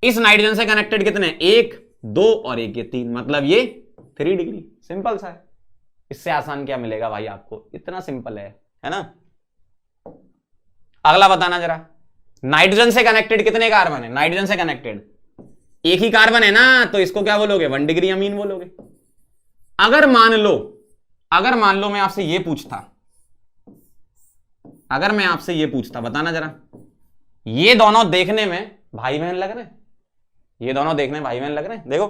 इस नाइट्रोजन से कनेक्टेड कितने? 1, 2 और एक ये 3, मतलब ये 3 डिग्री। सिंपल सा है, इससे आसान क्या मिलेगा भाई आपको, इतना सिंपल है ना। अगला बताना जरा, नाइट्रोजन से कनेक्टेड कितने कार्बन है? नाइट्रोजन से कनेक्टेड एक ही कार्बन है ना, तो इसको क्या बोलोगे? 1 डिग्री अमीन बोलोगे। अगर मान लो मैं आपसे ये पूछता, अगर मैं आपसे ये पूछता, बताना जरा, ये दोनों देखने में भाई बहन लग रहे हैं, ये दोनों देखने में भाई बहन लग रहे हैं, देखो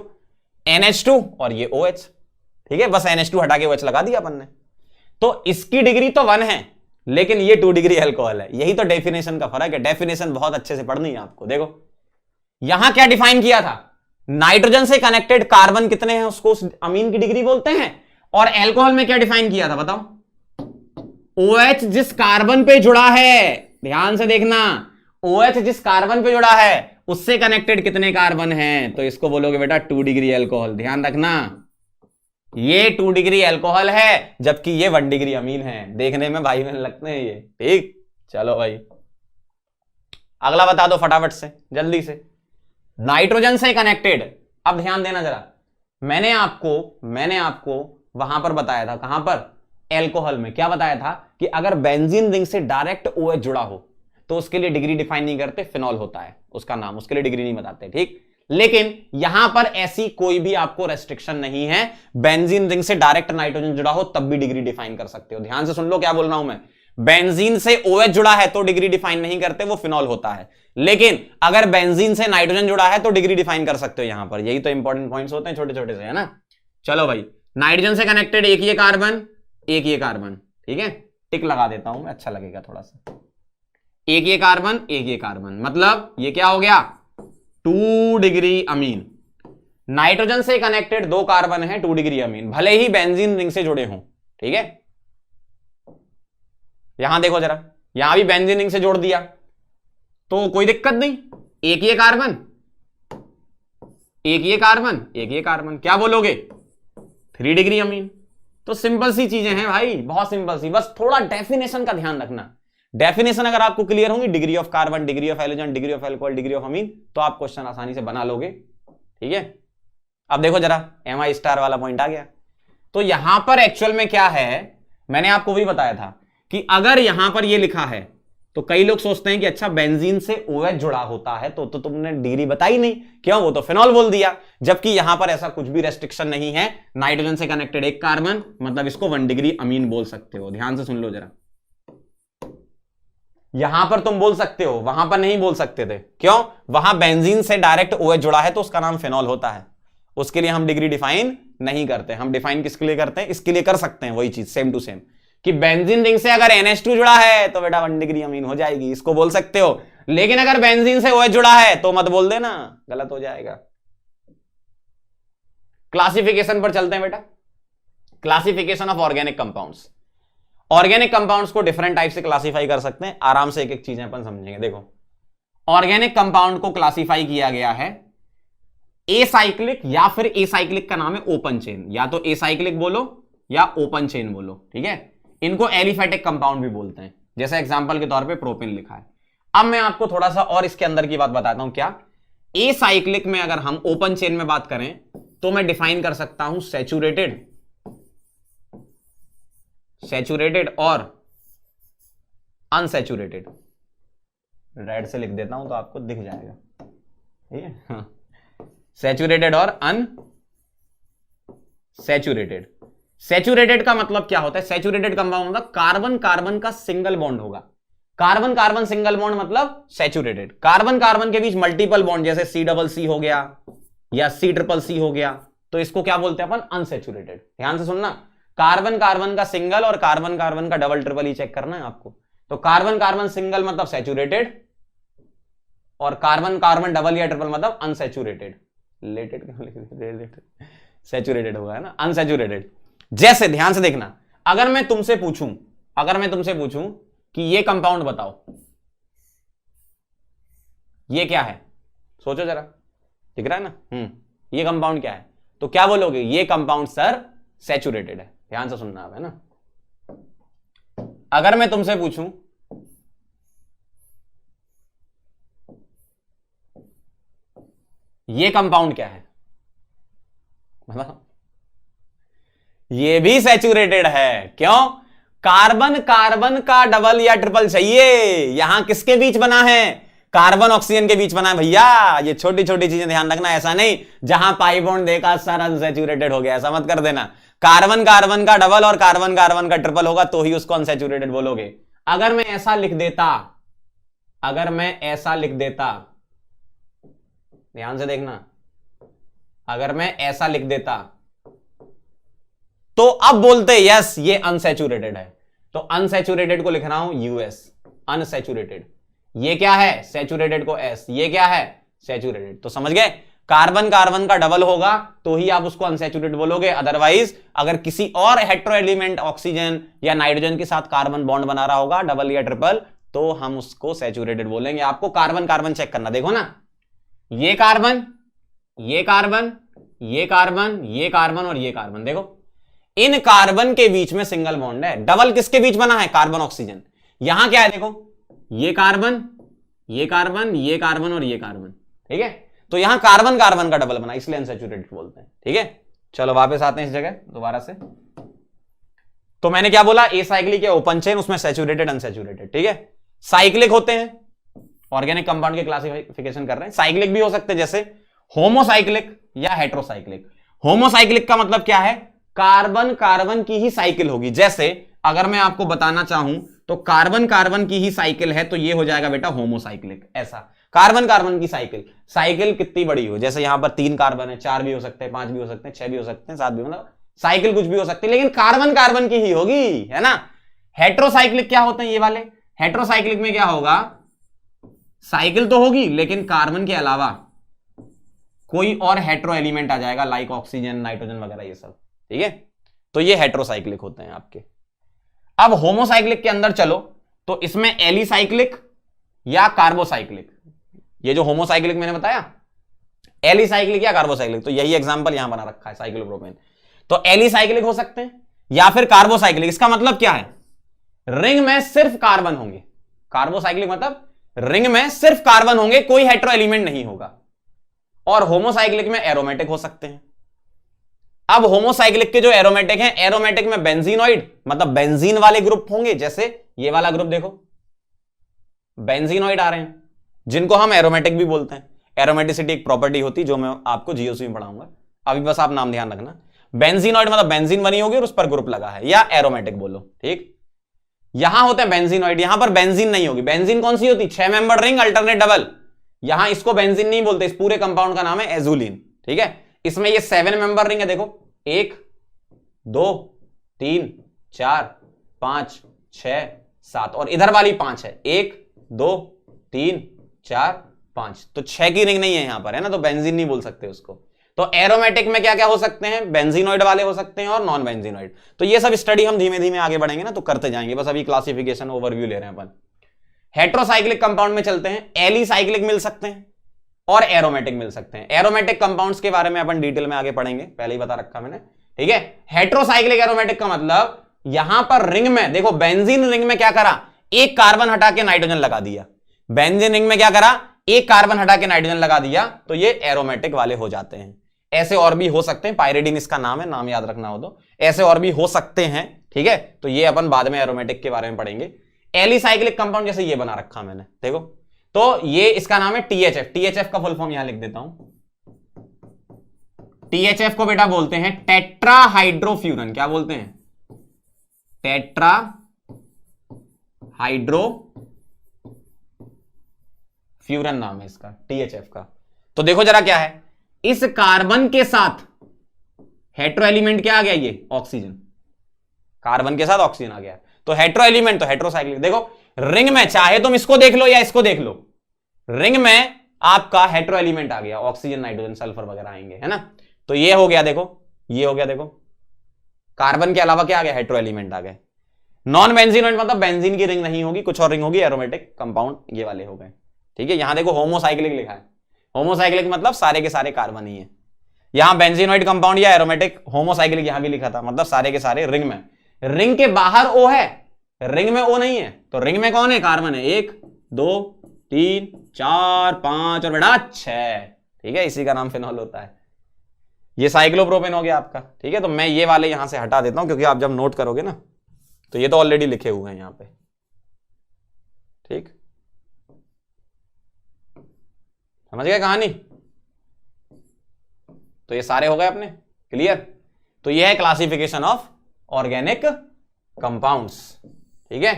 NH2 और ये OH, ठीक है, बस NH2 हटा के OH लगा दिया अपन ने, तो इसकी डिग्री तो 1 है लेकिन ये 2 डिग्री अल्कोहल है। यही तो डेफिनेशन का फर्क है, डेफिनेशन बहुत अच्छे से पढ़नी है आपको। देखो यहां क्या डिफाइन किया था, नाइट्रोजन से कनेक्टेड कार्बन कितने हैं उसको उस अमीन की डिग्री बोलते हैं, और अल्कोहल में क्या डिफाइन किया था बताओ? OH जिस कार्बन पे जुड़ा है, ध्यान से देखना, OH जिस कार्बन पे जुड़ा है उससे कनेक्टेड कितने कार्बन हैं, तो इसको बोलोगे बेटा 2 डिग्री अल्कोहल। ध्यान रखना, ये 2 डिग्री अल्कोहल है जबकि ये 1 डिग्री अमीन है। देखने में भाई बहन लगते हैं ये, ठीक। चलो भाई अगला बता दो फटाफट से, जल्दी से। नाइट्रोजन से कनेक्टेड, अब ध्यान देना जरा, मैंने आपको वहां पर बताया था, कहां पर? एल्कोहल में। क्या बताया था कि अगर बेंजीन रिंग से डायरेक्ट OH जुड़ा हो तो उसके लिए डिग्री डिफाइन नहीं करते, फिनॉल होता है उसका नाम, उसके लिए डिग्री नहीं बताते, ठीक। लेकिन यहां पर ऐसी कोई भी आपको रेस्ट्रिक्शन नहीं है, बेंजीन रिंग से डायरेक्ट नाइट्रोजन जुड़ा हो तब भी डिग्री डिफाइन कर सकते हो। ध्यान से सुन लो क्या बोल रहा हूं मैं, बेंजीन से OH जुड़ा है तो डिग्री डिफाइन नहीं करते, वो फिनॉल होता है। लेकिन अगर बेंजीन से नाइट्रोजन जुड़ा है तो डिग्री डिफाइन कर सकते हो यहां पर। यही तो इंपॉर्टेंट पॉइंट्स होते हैं छोटे छोटे से, है ना। चलो भाई, नाइट्रोजन से कनेक्टेड एक ये कार्बन, एक ये कार्बन, ठीक है, टिक लगा देता हूं मैं, अच्छा लगेगा थोड़ा सा। एक ये कार्बन, एक ये कार्बन, मतलब ये क्या हो गया? 2 डिग्री अमीन। नाइट्रोजन से कनेक्टेड 2 कार्बन है, 2 डिग्री अमीन, भले ही बेंजीन रिंग से जुड़े हों, ठीक है। यहां देखो जरा, यहां भी बेंजीन रिंग से जोड़ दिया तो कोई दिक्कत नहीं। एक ये कार्बन, एक ये कार्बन, एक ये कार्बन, क्या बोलोगे? 3 डिग्री अमीन। तो सिंपल सी चीजें हैं भाई, बहुत सिंपल सी, बस थोड़ा डेफिनेशन का ध्यान रखना। डेफिनेशन अगर आपको क्लियर होंगी, degree of carbon, degree of halogen, degree of alcohol, degree of amine, तो आप क्वेश्चन आसानी से बना लोगे, ठीक है। अब देखो जरा, MI स्टार वाला पॉइंट आ गया। तो यहां पर एक्चुअल में क्या है, मैंने आपको भी बताया था कि अगर यहां पर ये लिखा है तो कई लोग सोचते हैं कि अच्छा बेंजीन से OH जुड़ा होता है तो तुमने डिग्री बताई नहीं, क्यों? वो तो फिनॉल बोल दिया। जबकि यहां पर ऐसा कुछ भी रेस्ट्रिक्शन नहीं है, नाइट्रोजन से कनेक्टेड एक कार्बन, मतलब इसको 1 डिग्री अमीन बोल सकते हो। ध्यान से सुन लो जरा, यहां पर तुम बोल सकते हो, वहां पर नहीं बोल सकते थे, क्यों? वहां बेंजीन से डायरेक्ट OH जुड़ा है तो उसका नाम फिनॉल होता है, उसके लिए हम डिग्री डिफाइन नहीं करते। हम डिफाइन किसके लिए करते हैं? इसके लिए कर सकते हैं, वही चीज सेम टू सेम, कि बेंजीन रिंग से अगर NH2 जुड़ा है तो बेटा 1 डिग्री अमीन हो जाएगी, इसको बोल सकते हो। लेकिन अगर बेंजीन से OH जुड़ा है तो मत बोल देना, गलत हो जाएगा। क्लासिफिकेशन पर चलते हैं बेटा, classification of organic compounds. Organic compounds को डिफरेंट टाइप से क्लासिफाई कर सकते हैं, आराम से एक एक चीजें अपन समझेंगे। देखो, ऑर्गेनिक कंपाउंड को क्लासिफाई किया गया है एसाइक्लिक या फिर एसाइक्लिक का नाम है ओपन चेन, या तो एसाइक्लिक बोलो या ओपन चेन बोलो, ठीक है। इनको एलिफेटिक कंपाउंड भी बोलते हैं, जैसे एग्जांपल के तौर पे प्रोपेन लिखा है। अब मैं आपको थोड़ा सा और इसके अंदर की बात बताता हूं। क्या एसाइक्लिक में अगर हम ओपन चेन में बात करें तो मैं डिफाइन कर सकता हूं सैचुरेटेड सैचुरेटेड और अनसैचुरेटेड। रेड से लिख देता हूं तो आपको दिख जाएगा, ठीक है। हाँ, सैचुरेटेड और अनसैचुरेटेड। सैचुरेटेड का मतलब क्या होता है? सैचुरेटेड कंपाउंड मतलब कार्बन कार्बन का सिंगल बॉन्ड होगा। कार्बन कार्बन सिंगल बॉन्ड मतलब सैचुरेटेड। कार्बन कार्बन के बीच मल्टीपल बॉन्ड, जैसे C+C हो गया या C+C हो गया, तो इसको क्या बोलते हैं अपन? अनसैचुरेटेड। ध्यान से सुनना, कार्बन कार्बन का सिंगल और कार्बन कार्बन का डबल ट्रिपल ही चेक करना है आपको। तो कार्बन कार्बन सिंगल मतलब सैचुरेटेड और कार्बन कार्बन डबल या ट्रिपल मतलब अनसैचुरेटेड। सैचुरेटेड होगा, है ना, अनसैचुरेटेड। जैसे ध्यान से देखना, अगर मैं तुमसे पूछूं कि ये कंपाउंड बताओ, ये क्या है? सोचो जरा, दिख रहा है ना? ये कंपाउंड क्या है? तो क्या बोलोगे? ये कंपाउंड सर सैचुरेटेड है। ध्यान से सुनना आप, है ना। अगर मैं तुमसे पूछूं ये कंपाउंड क्या है, मतलब ये भी सैचुरेटेड है। क्यों? कार्बन कार्बन का डबल या ट्रिपल चाहिए। यहां किसके बीच बना है? कार्बन ऑक्सीजन के बीच बना है भैया। ये छोटी छोटी चीजें ध्यान रखना, ऐसा नहीं जहां पाई बॉन्ड देखा सर अनसैचुरेटेड हो गया, ऐसा मत कर देना। कार्बन कार्बन का डबल और कार्बन कार्बन का ट्रिपल होगा तो ही उसको अनसैचुरेटेड बोलोगे। अगर मैं ऐसा लिख देता, ध्यान से देखना, अगर मैं ऐसा लिख देता तो अब बोलते यस ये अनसैचुरेटेड है। तो अनसैचुरेटेड को लिख रहा हूं यूएस, अनसैचुरेटेड। ये क्या है? सैचुरेटेड को एस। ये क्या है? सैचुरेटेड। तो समझ गए, कार्बन कार्बन का डबल होगा तो ही आप उसको अनसैचुरेटेड बोलोगे। अदरवाइज अगर किसी और हेटेरो एलिमेंट ऑक्सीजन या नाइट्रोजन के साथ कार्बन बॉन्ड बना रहा होगा डबल या ट्रिपल, तो हम उसको सैचुरेटेड बोलेंगे। आपको कार्बन कार्बन चेक करना, देखो ना, ये कार्बन, ये कार्बन, ये कार्बन, ये कार्बन और ये कार्बन, देखो इन कार्बन के बीच में सिंगल बॉन्ड है। डबल किसके बीच बना है? Carbon oxygen. यहां क्या है? देखो ये कार्बन, ये कार्बन, ये कार्बन और ये कार्बन, ठीक है। तो यहां कार्बन कार्बन का डबल बना, इसलिए अनसैचुरेटेड बोलते हैं, ठीक है। चलो वापस आते हैं इस जगह दोबारा से। तो मैंने क्या बोला? ए साइक्लिक या ओपन चेन, उसमें सैचुरेटेड अनसैचुरेटेड, ठीक है। साइक्लिक होते हैं, ऑर्गेनिक कंपाउंड के क्लासिफिकेशन कर रहे हैं। साइक्लिक भी हो सकते हैं, जैसे होमोसाइक्लिक या हेटेरोसाइक्लिक। होमोसाइक्लिक का मतलब क्या है? कार्बन कार्बन की ही साइकिल होगी। जैसे अगर मैं आपको बताना चाहूं तो कार्बन कार्बन की ही साइकिल है तो ये हो जाएगा बेटा होमोसाइक्लिक। ऐसा कार्बन कार्बन की साइकिल कितनी बड़ी हो, जैसे यहां पर 3 कार्बन है, 4 भी हो सकते हैं, 5 भी हो सकते हैं, 6 भी हो सकते हैं, 7 भी, मतलब साइकिल कुछ भी हो सकती है, लेकिन कार्बन कार्बन की ही होगी, है ना। हेटेरोसाइक्लिक क्या होते हैं ये वाले? हेटेरोसाइक्लिक में क्या होगा? साइकिल तो होगी लेकिन कार्बन के अलावा कोई और हेटेरो एलिमेंट आ जाएगा, लाइक ऑक्सीजन, नाइट्रोजन वगैरह, ये सब, ठीक है। तो ये हेटेरोसाइक्लिक होते हैं आपके। अब होमोसाइक्लिक के अंदर चलो तो इसमें एलिसाइक्लिक या कार्बोसाइक्लिक, ये जो होमोसाइक्लिक मैंने बताया, एलिसाइक्लिक या कार्बोसाइक्लिक, तो यही एग्जांपल यहां बना रखा है साइक्लोप्रोपेन। तो एलिसाइक्लिक हो सकते हैं या फिर कार्बोसाइक्लिक। इसका मतलब क्या है? रिंग में सिर्फ कार्बन होंगे। कार्बोसाइक्लिक मतलब रिंग में सिर्फ कार्बन होंगे, कोई हेटेरो एलिमेंट नहीं होगा। और होमोसाइक्लिक में एरोमेटिक हो सकते हैं। अब होमोसाइक्लिक के जो एरोमेटिक हैं, एरोमेटिक में बेंजीनॉइड मतलब बेंजीन वाले ग्रुप होंगे, जैसे ये वाला ग्रुप देखो, बेंजीनॉइड आ रहे हैं, जिनको हम एरोमेटिक भी बोलते हैं। एरोमेटिसिटी एक प्रॉपर्टी होती है जो मैं आपको जीओसी में पढ़ाऊंगा, अभी बस आप नाम ध्यान रखना। बेंजीनॉइड मतलब बेंजीन बनी होगी और उस पर ग्रुप लगा है, या एरोमेटिक बोलो, ठीक। यहां होते हैं बेंजीनॉइड, यहां पर बेंजीन नहीं होगी। बेंजीन कौन सी होती? 6 मेंबर रिंग अल्टरनेट डबल। यहां इसको बेंजीन नहीं बोलते, इस पूरे कंपाउंड का नाम है एजुलिन, ठीक है। इसमें ये 7 मेंबर रिंग है, देखो 1 2 3 4 5 6 7 और इधर वाली 5 है, 1 2 3 4 5, तो 6 की रिंग नहीं है यहां पर, है ना, तो बेंजीन नहीं बोल सकते उसको। तो एरोमेटिक में क्या क्या हो सकते हैं? बेंजीनॉइड वाले हो सकते हैं और नॉन बेंजीनॉइड। तो ये सब स्टडी हम धीमे धीमे आगे बढ़ेंगे ना तो करते जाएंगे, बस अभी क्लासिफिकेशन ओवरव्यू ले रहे हैं अपन। हेटेरोसाइक्लिक कंपाउंड में चलते हैं। एलिसाइक्लिक मिल सकते हैं और एरोमेटिक मिल सकते हैं। एरोमेटिक कंपाउंड्स के बारे में अपन डिटेल में आगे पढ़ेंगे, पहले ही बता रखा मैंने, ठीक है। हेटेरोसाइक्लिक एरोमेटिक का मतलब यहां पर रिंग में देखो, बेंजीन रिंग में क्या करा? एक कार्बन हटा के नाइट्रोजन लगा दिया। बेंजीन रिंग में क्या करा? एक कार्बन हटा के नाइट्रोजन लगा दिया, तो ये एरोमेटिक वाले हो जाते हैं। ऐसे और भी हो सकते हैं, पायरिडीन इसका नाम है, नाम याद रखना हो तो। ऐसे और भी हो सकते हैं, ठीक है, तो ये अपन बाद में एरोमेटिक के बारे में पढ़ेंगे। एलिसाइक्लिक कंपाउंड जैसे ये बना रखा मैंने, देखो, तो ये इसका नाम है टीएचएफ। टीएचएफ का फुल फॉर्म यहां लिख देता हूं। टीएचएफ को बेटा बोलते हैं टेट्राहाइड्रोफ्यूरन। क्या बोलते हैं? टेट्राहाइड्रोफ्यूरन नाम है इसका, टीएचएफ का। तो देखो जरा क्या है, इस कार्बन के साथ हेट्रो एलिमेंट क्या आ गया? ये ऑक्सीजन। कार्बन के साथ ऑक्सीजन आ गया, तो हेट्रो एलिमेंट तो हेट्रोसाइक्लिक। देखो रिंग में चाहे तुम इसको देख लो या इसको देख लो, रिंग में आपका हेट्रो एलिमेंट आ गया, ऑक्सीजन नाइट्रोजन सल्फर वगैरह आएंगे, है ना। तो ये हो गया, देखो ये हो गया, देखो कार्बन के अलावा क्या आ गया? हेट्रो एलिमेंट आ गए। नॉन बेंजीनोइड मतलब बेंजीन की रिंग नहीं होगी, कुछ और रिंग होगी, एरोमेटिक कंपाउंड ये वाले हो गए, ठीक है। यहां देखो होमोसाइक्लिक लिखा है, होमोसाइक्लिक मतलब सारे के सारे कार्बन ही है। यहां बेंजीनोइड कंपाउंड या एरोमेटिक, होमोसाइक्लिक यहां भी लिखा था, मतलब सारे के सारे रिंग में। रिंग के बाहर ओ है, रिंग में ओ नहीं है, तो रिंग में कौन है? कार्बन है। 1 2 3 4 5 और बेटा 6, ठीक है, इसी का नाम फिनॉल होता है। ये साइक्लोप्रोपेन हो गया आपका, ठीक है। तो मैं ये वाले यहां से हटा देता हूं, क्योंकि आप जब नोट करोगे ना तो ये तो ऑलरेडी लिखे हुए हैं यहां पे, ठीक, समझ गए कहानी? तो ये सारे हो गए अपने, क्लियर। तो ये है क्लासिफिकेशन ऑफ ऑर्गेनिक कंपाउंड्स, ठीक है।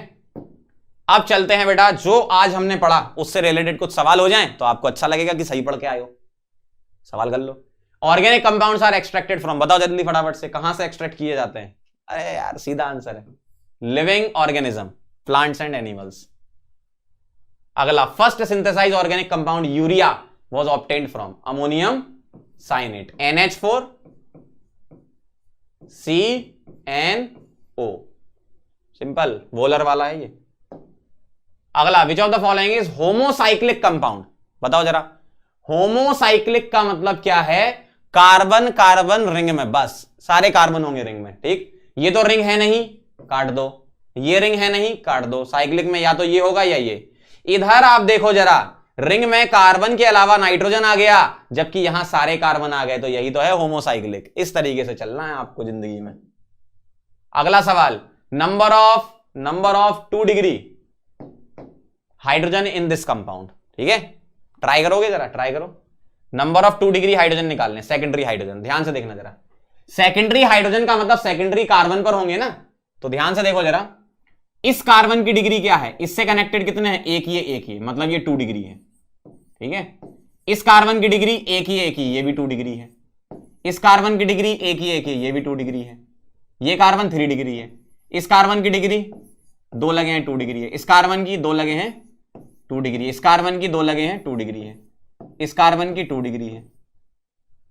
अब चलते हैं बेटा, जो आज हमने पढ़ा उससे रिलेटेड कुछ सवाल हो जाएं तो आपको अच्छा लगेगा कि सही पढ़ के आए हो। सवाल कर लो। Organic compounds are extracted from, बताओ जल्दी फटाफट से, कहां से एक्सट्रैक्ट किए जाते हैं? अरे यार सीधा आंसर है, living organism, plants and animals. अगला, first synthesize organic compound urea was obtained from ammonium cyanate, NH4 CNO, simple, Wohler वाला है ये। अगला, which of the following is homocyclic compound, बताओ जरा। होमोसाइक्लिक का मतलब क्या है? कार्बन कार्बन रिंग में, बस सारे कार्बन होंगे रिंग में, ठीक। ये तो रिंग है नहीं, काट दो। ये रिंग है नहीं, काट दो। साइक्लिक में या तो ये होगा या ये। इधर आप देखो जरा, रिंग में कार्बन के अलावा नाइट्रोजन आ गया, जबकि यहां सारे कार्बन आ गए, तो यही तो है होमोसाइक्लिक। इस तरीके से चलना है आपको जिंदगी में। अगला सवाल, number of 2 degree hydrogen in this compound, ठीक है। ट्राई करोगे जरा, ट्राई करो। नंबर ऑफ 2 डिग्री हाइड्रोजन निकालने, सेकेंडरी हाइड्रोजन, ध्यान से देखना जरा। सेकेंडरी हाइड्रोजन का मतलब सेकेंडरी कार्बन पर होंगे ना, तो ध्यान से देखो जरा। इस कार्बन की डिग्री क्या है? इससे कनेक्टेड कितने हैं? एक ही, मतलब ये 2 डिग्री है, ठीक है। इस कार्बन की डिग्री एक ही, ये भी 2 डिग्री है। इस कार्बन की डिग्री एक ही, ये भी 2 डिग्री है। ये कार्बन 3 डिग्री है। इस कार्बन की डिग्री 2 लगे हैं, 2 डिग्री है। इस कार्बन की 2 लगे हैं, 2 डिग्री है। इस कार्बन की 2 लगे हैं, 2 डिग्री है। इस कार्बन की 2 डिग्री है।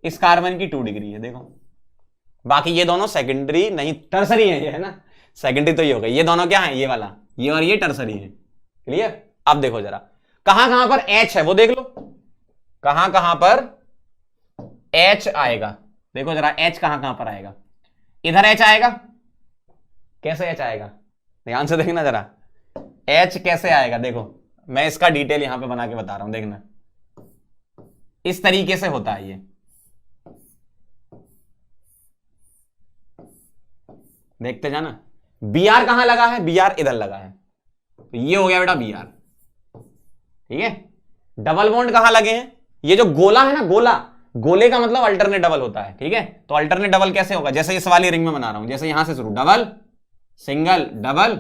इस कार्बन की 2 डिग्री है, देखो। बाकी ये दोनों सेकेंडरी नहीं, टर्सरी है, ये है ना। सेकेंडरी तो ये हो गई, ये दोनों क्या है? ये वाला, ये और ये टर्सरी है, क्लियर। अब देखो जरा, कहां कहां पर H है वो देख लो, कहां कहां पर H आएगा। देखो जरा H कहां कहां पर आएगा। इधर H आएगा, कैसे H आएगा? ध्यान से देखना जरा, H कैसे आएगा। देखो मैं इसका डिटेल यहां पे बना के बता रहा हूं, देखना इस तरीके से होता है ये। देखते जाना। Br कहां लगा है? Br इधर लगा है, तो ये हो गया बेटा Br, ठीक है। डबल बॉन्ड कहां लगे हैं? ये जो गोला है ना, गोला, गोले का मतलब अल्टरनेट डबल होता है, ठीक है। तो अल्टरनेट डबल कैसे होगा? जैसे इस वाली रिंग में बना रहा हूं, जैसे यहां से शुरू, double single double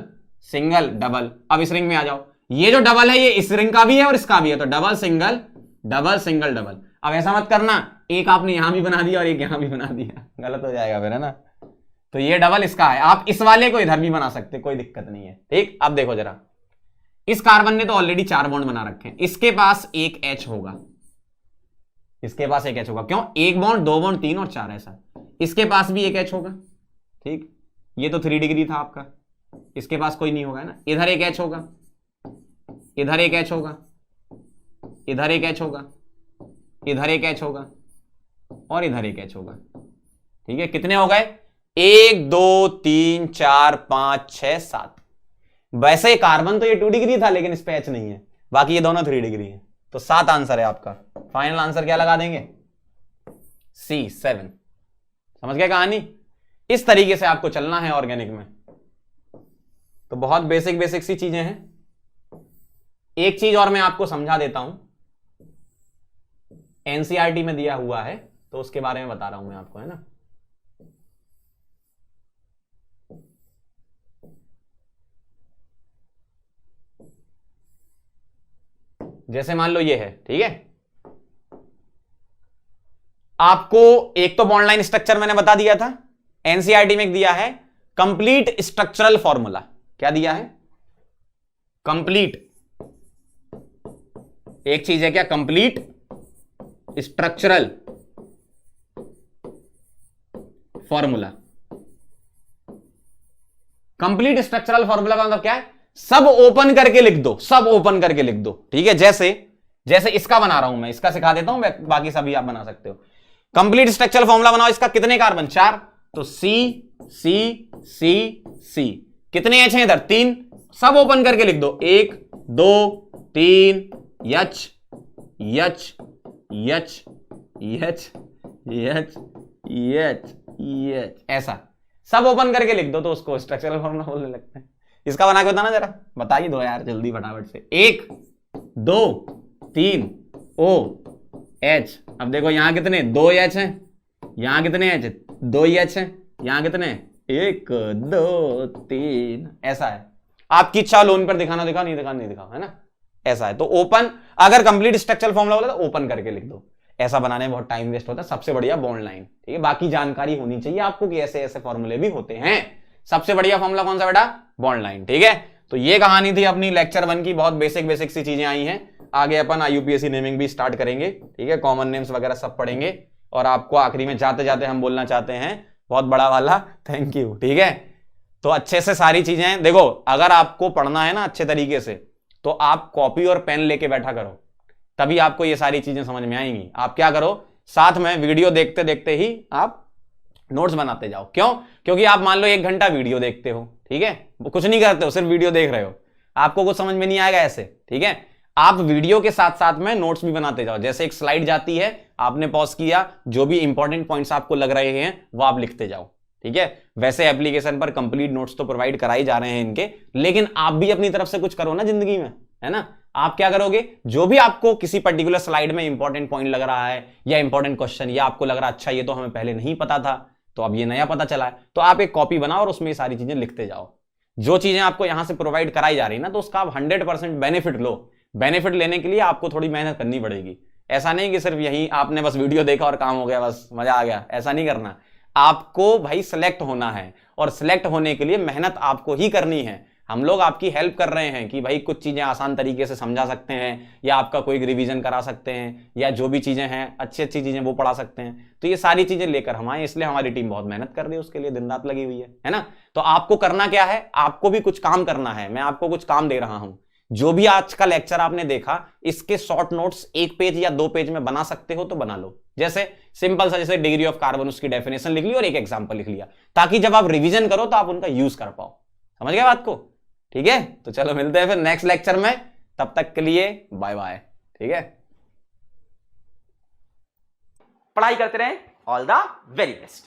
single double. अब इस रिंग में आ जाओ, ये जो डबल है ये इस रिंग का भी है और इसका भी है, तो double single double single double. अब ऐसा मत करना, एक आपने यहां भी बना दिया और एक यहां भी बना दिया, गलत हो जाएगा फिर, है ना। तो ये डबल इसका है, आप इस वाले को इधर भी बना सकते, कोई दिक्कत नहीं है, ठीक। अब देखो जरा, इस कार्बन ने तो ऑलरेडी 4 बॉन्ड बना रखे हैं, इसके पास एक H होगा, इसके पास एक H होगा। क्यों? 1 बॉन्ड 2 बॉन्ड 3 और 4 ऐसा। इसके पास भी एक H होगा, ठीक। ये तो 3 डिग्री था आपका, इसके पास कोई नहीं होगा ना। इधर एक H होगा, इधर एक H होगा, इधर एक H होगा, इधर एक H होगा और इधर एक H होगा, ठीक है। कितने हो गए? 1 2 3 4 5 6 7। वैसे कार्बन तो ये 2 डिग्री था, लेकिन इस पे H नहीं है, बाकी ये दोनों 3 डिग्री है, तो 7 आंसर है आपका। फाइनल आंसर क्या लगा देंगे? C 7। समझ गए कहानी? इस तरीके से आपको चलना है ऑर्गेनिक में, तो बहुत बेसिक बेसिक सी चीजें हैं। एक चीज और मैं आपको समझा देता हूं, एनसीईआरटी में दिया हुआ है तो उसके बारे में बता रहा हूं मैं आपको, है ना। जैसे मान लो ये है, ठीक है, आपको एक तो बॉन्ड लाइन स्ट्रक्चर मैंने बता दिया था, एनसीईआरटी में दिया है कंप्लीट स्ट्रक्चरल फॉर्मूला। क्या दिया है? कंप्लीट, एक चीज है क्या, complete structural formula. Complete structural formula का मतलब क्या है? सब ओपन करके लिख दो, सब ओपन करके लिख दो, ठीक है। जैसे जैसे इसका बना रहा हूं मैं, इसका सिखा देता हूं, बाकी सभी आप बना सकते हो। कंप्लीट स्ट्रक्चरल फॉर्मूला बनाओ, इसका कितने कार्बन? 4, तो सी सी सी सी, कितने एच हैं इधर? 3, सब ओपन करके लिख दो, 1 2 3 यच यच यच यच यच यच यच, ऐसा सब ओपन करके लिख दो तो उसको स्ट्रक्चरल फॉर्मूला बोलने लगते हैं। इसका बना के बताना जरा, बता ही दो यार जल्दी फटाफट से। 1 2 3 ओ एच, अब देखो यहां कितने? 2 एच हैं, यहां कितने एच? 2 एच हैं, यहां कितने? 1 2 3, ऐसा है। आपकी इच्छा लोन पर दिखाना दिखाओ, नहीं दिखाना नहीं दिखाओ, है ना, ऐसा है। तो ओपन, अगर कंप्लीट स्ट्रक्चरल फॉर्मूला बोला तो ओपन करके लिख दो। ऐसा बनाने में बहुत टाइम वेस्ट होता है, सबसे बढ़िया बॉन्ड लाइन, ठीक है। बाकी जानकारी होनी चाहिए आपको कि ऐसे ऐसे फॉर्मूले भी होते हैं। सबसे बढ़िया फॉर्मूला कौन सा बेटा? बॉन्ड लाइन, ठीक है। तो ये कहानी थी अपनी लेक्चर 1 की, बहुत बेसिक बेसिक सी चीजें आई हैं। आगे अपन IUPAC नेमिंग भी स्टार्ट करेंगे, ठीक है, कॉमन नेम्स वगैरह सब पढ़ेंगे। और आपको आखिरी में जाते जाते हम बोलना चाहते हैं बहुत बड़ा वाला थैंक यू, ठीक है। तो अच्छे से सारी चीजें देखो, अगर आपको पढ़ना है ना अच्छे तरीके से, तो आप कॉपी और पेन लेके बैठा करो, तभी आपको ये सारी चीजें समझ में आएंगी। आप क्या करो, साथ में वीडियो देखते देखते ही आप नोट्स बनाते जाओ। क्यों? क्योंकि आप मान लो 1 घंटा वीडियो देखते हो, ठीक है, कुछ नहीं करते हो, सिर्फ वीडियो देख रहे हो, आपको कुछ समझ में नहीं आएगा ऐसे, ठीक है। आप वीडियो के साथ साथ में नोट्स भी बनाते जाओ। जैसे एक स्लाइड जाती है, आपने पॉज किया, जो भी इंपॉर्टेंट पॉइंट्स आपको लग रहे हैं वो आप लिखते जाओ, ठीक है। वैसे एप्लीकेशन पर कंप्लीट नोट्स तो प्रोवाइड कराई जा रहे हैं इनके, लेकिन आप भी अपनी तरफ से कुछ करो ना जिंदगी में, है ना। आप क्या करोगे, जो भी आपको किसी पर्टिकुलर स्लाइड में इंपॉर्टेंट पॉइंट लग रहा है या इंपॉर्टेंट क्वेश्चन, या आपको लग रहा है अच्छा ये तो हमें पहले नहीं पता था, तो अब ये नया पता चला है, तो आप एक कॉपी बनाओ और उसमें ये सारी चीजें लिखते जाओ। जो चीजें आपको यहां से प्रोवाइड कराई जा रही है ना, तो उसका आप 100% बेनिफिट लो। बेनिफिट लेने के लिए आपको थोड़ी मेहनत करनी पड़ेगी। ऐसा नहीं कि सिर्फ यही आपने बस वीडियो देखा और काम हो गया, बस मजा आ गया, ऐसा नहीं करना। आपको भाई सिलेक्ट होना है, और सिलेक्ट होने के लिए मेहनत आपको ही करनी है। हम लोग आपकी हेल्प कर रहे हैं कि भाई कुछ चीजें आसान तरीके से समझा सकते हैं, या आपका कोई रिवीजन करा सकते हैं, या जो भी चीजें हैं अच्छी अच्छी चीजें वो पढ़ा सकते हैं। तो ये सारी चीजें लेकर हम आए, इसलिए हमारी टीम बहुत मेहनत कर रही है, उसके लिए दिन रात लगी हुई है ना। तो आपको करना क्या है, आपको भी कुछ काम करना है। मैं आपको कुछ काम दे रहा हूं। जो भी आज का लेक्चर आपने देखा, इसके शॉर्ट नोट्स 1 पेज या 2 पेज में बना सकते हो तो बना लो। जैसे सिंपल सा, जैसे डिग्री ऑफ कार्बन, उसकी डेफिनेशन लिख ली और एक एग्जांपल लिख लिया, ताकि जब आप रिवीजन करो तो आप उनका यूज कर पाओ। समझ गए बात को? ठीक है, तो चलो मिलते हैं फिर नेक्स्ट लेक्चर में, तब तक के लिए बाय बाय, ठीक है। पढ़ाई करते रहें, ऑल द वेरी बेस्ट।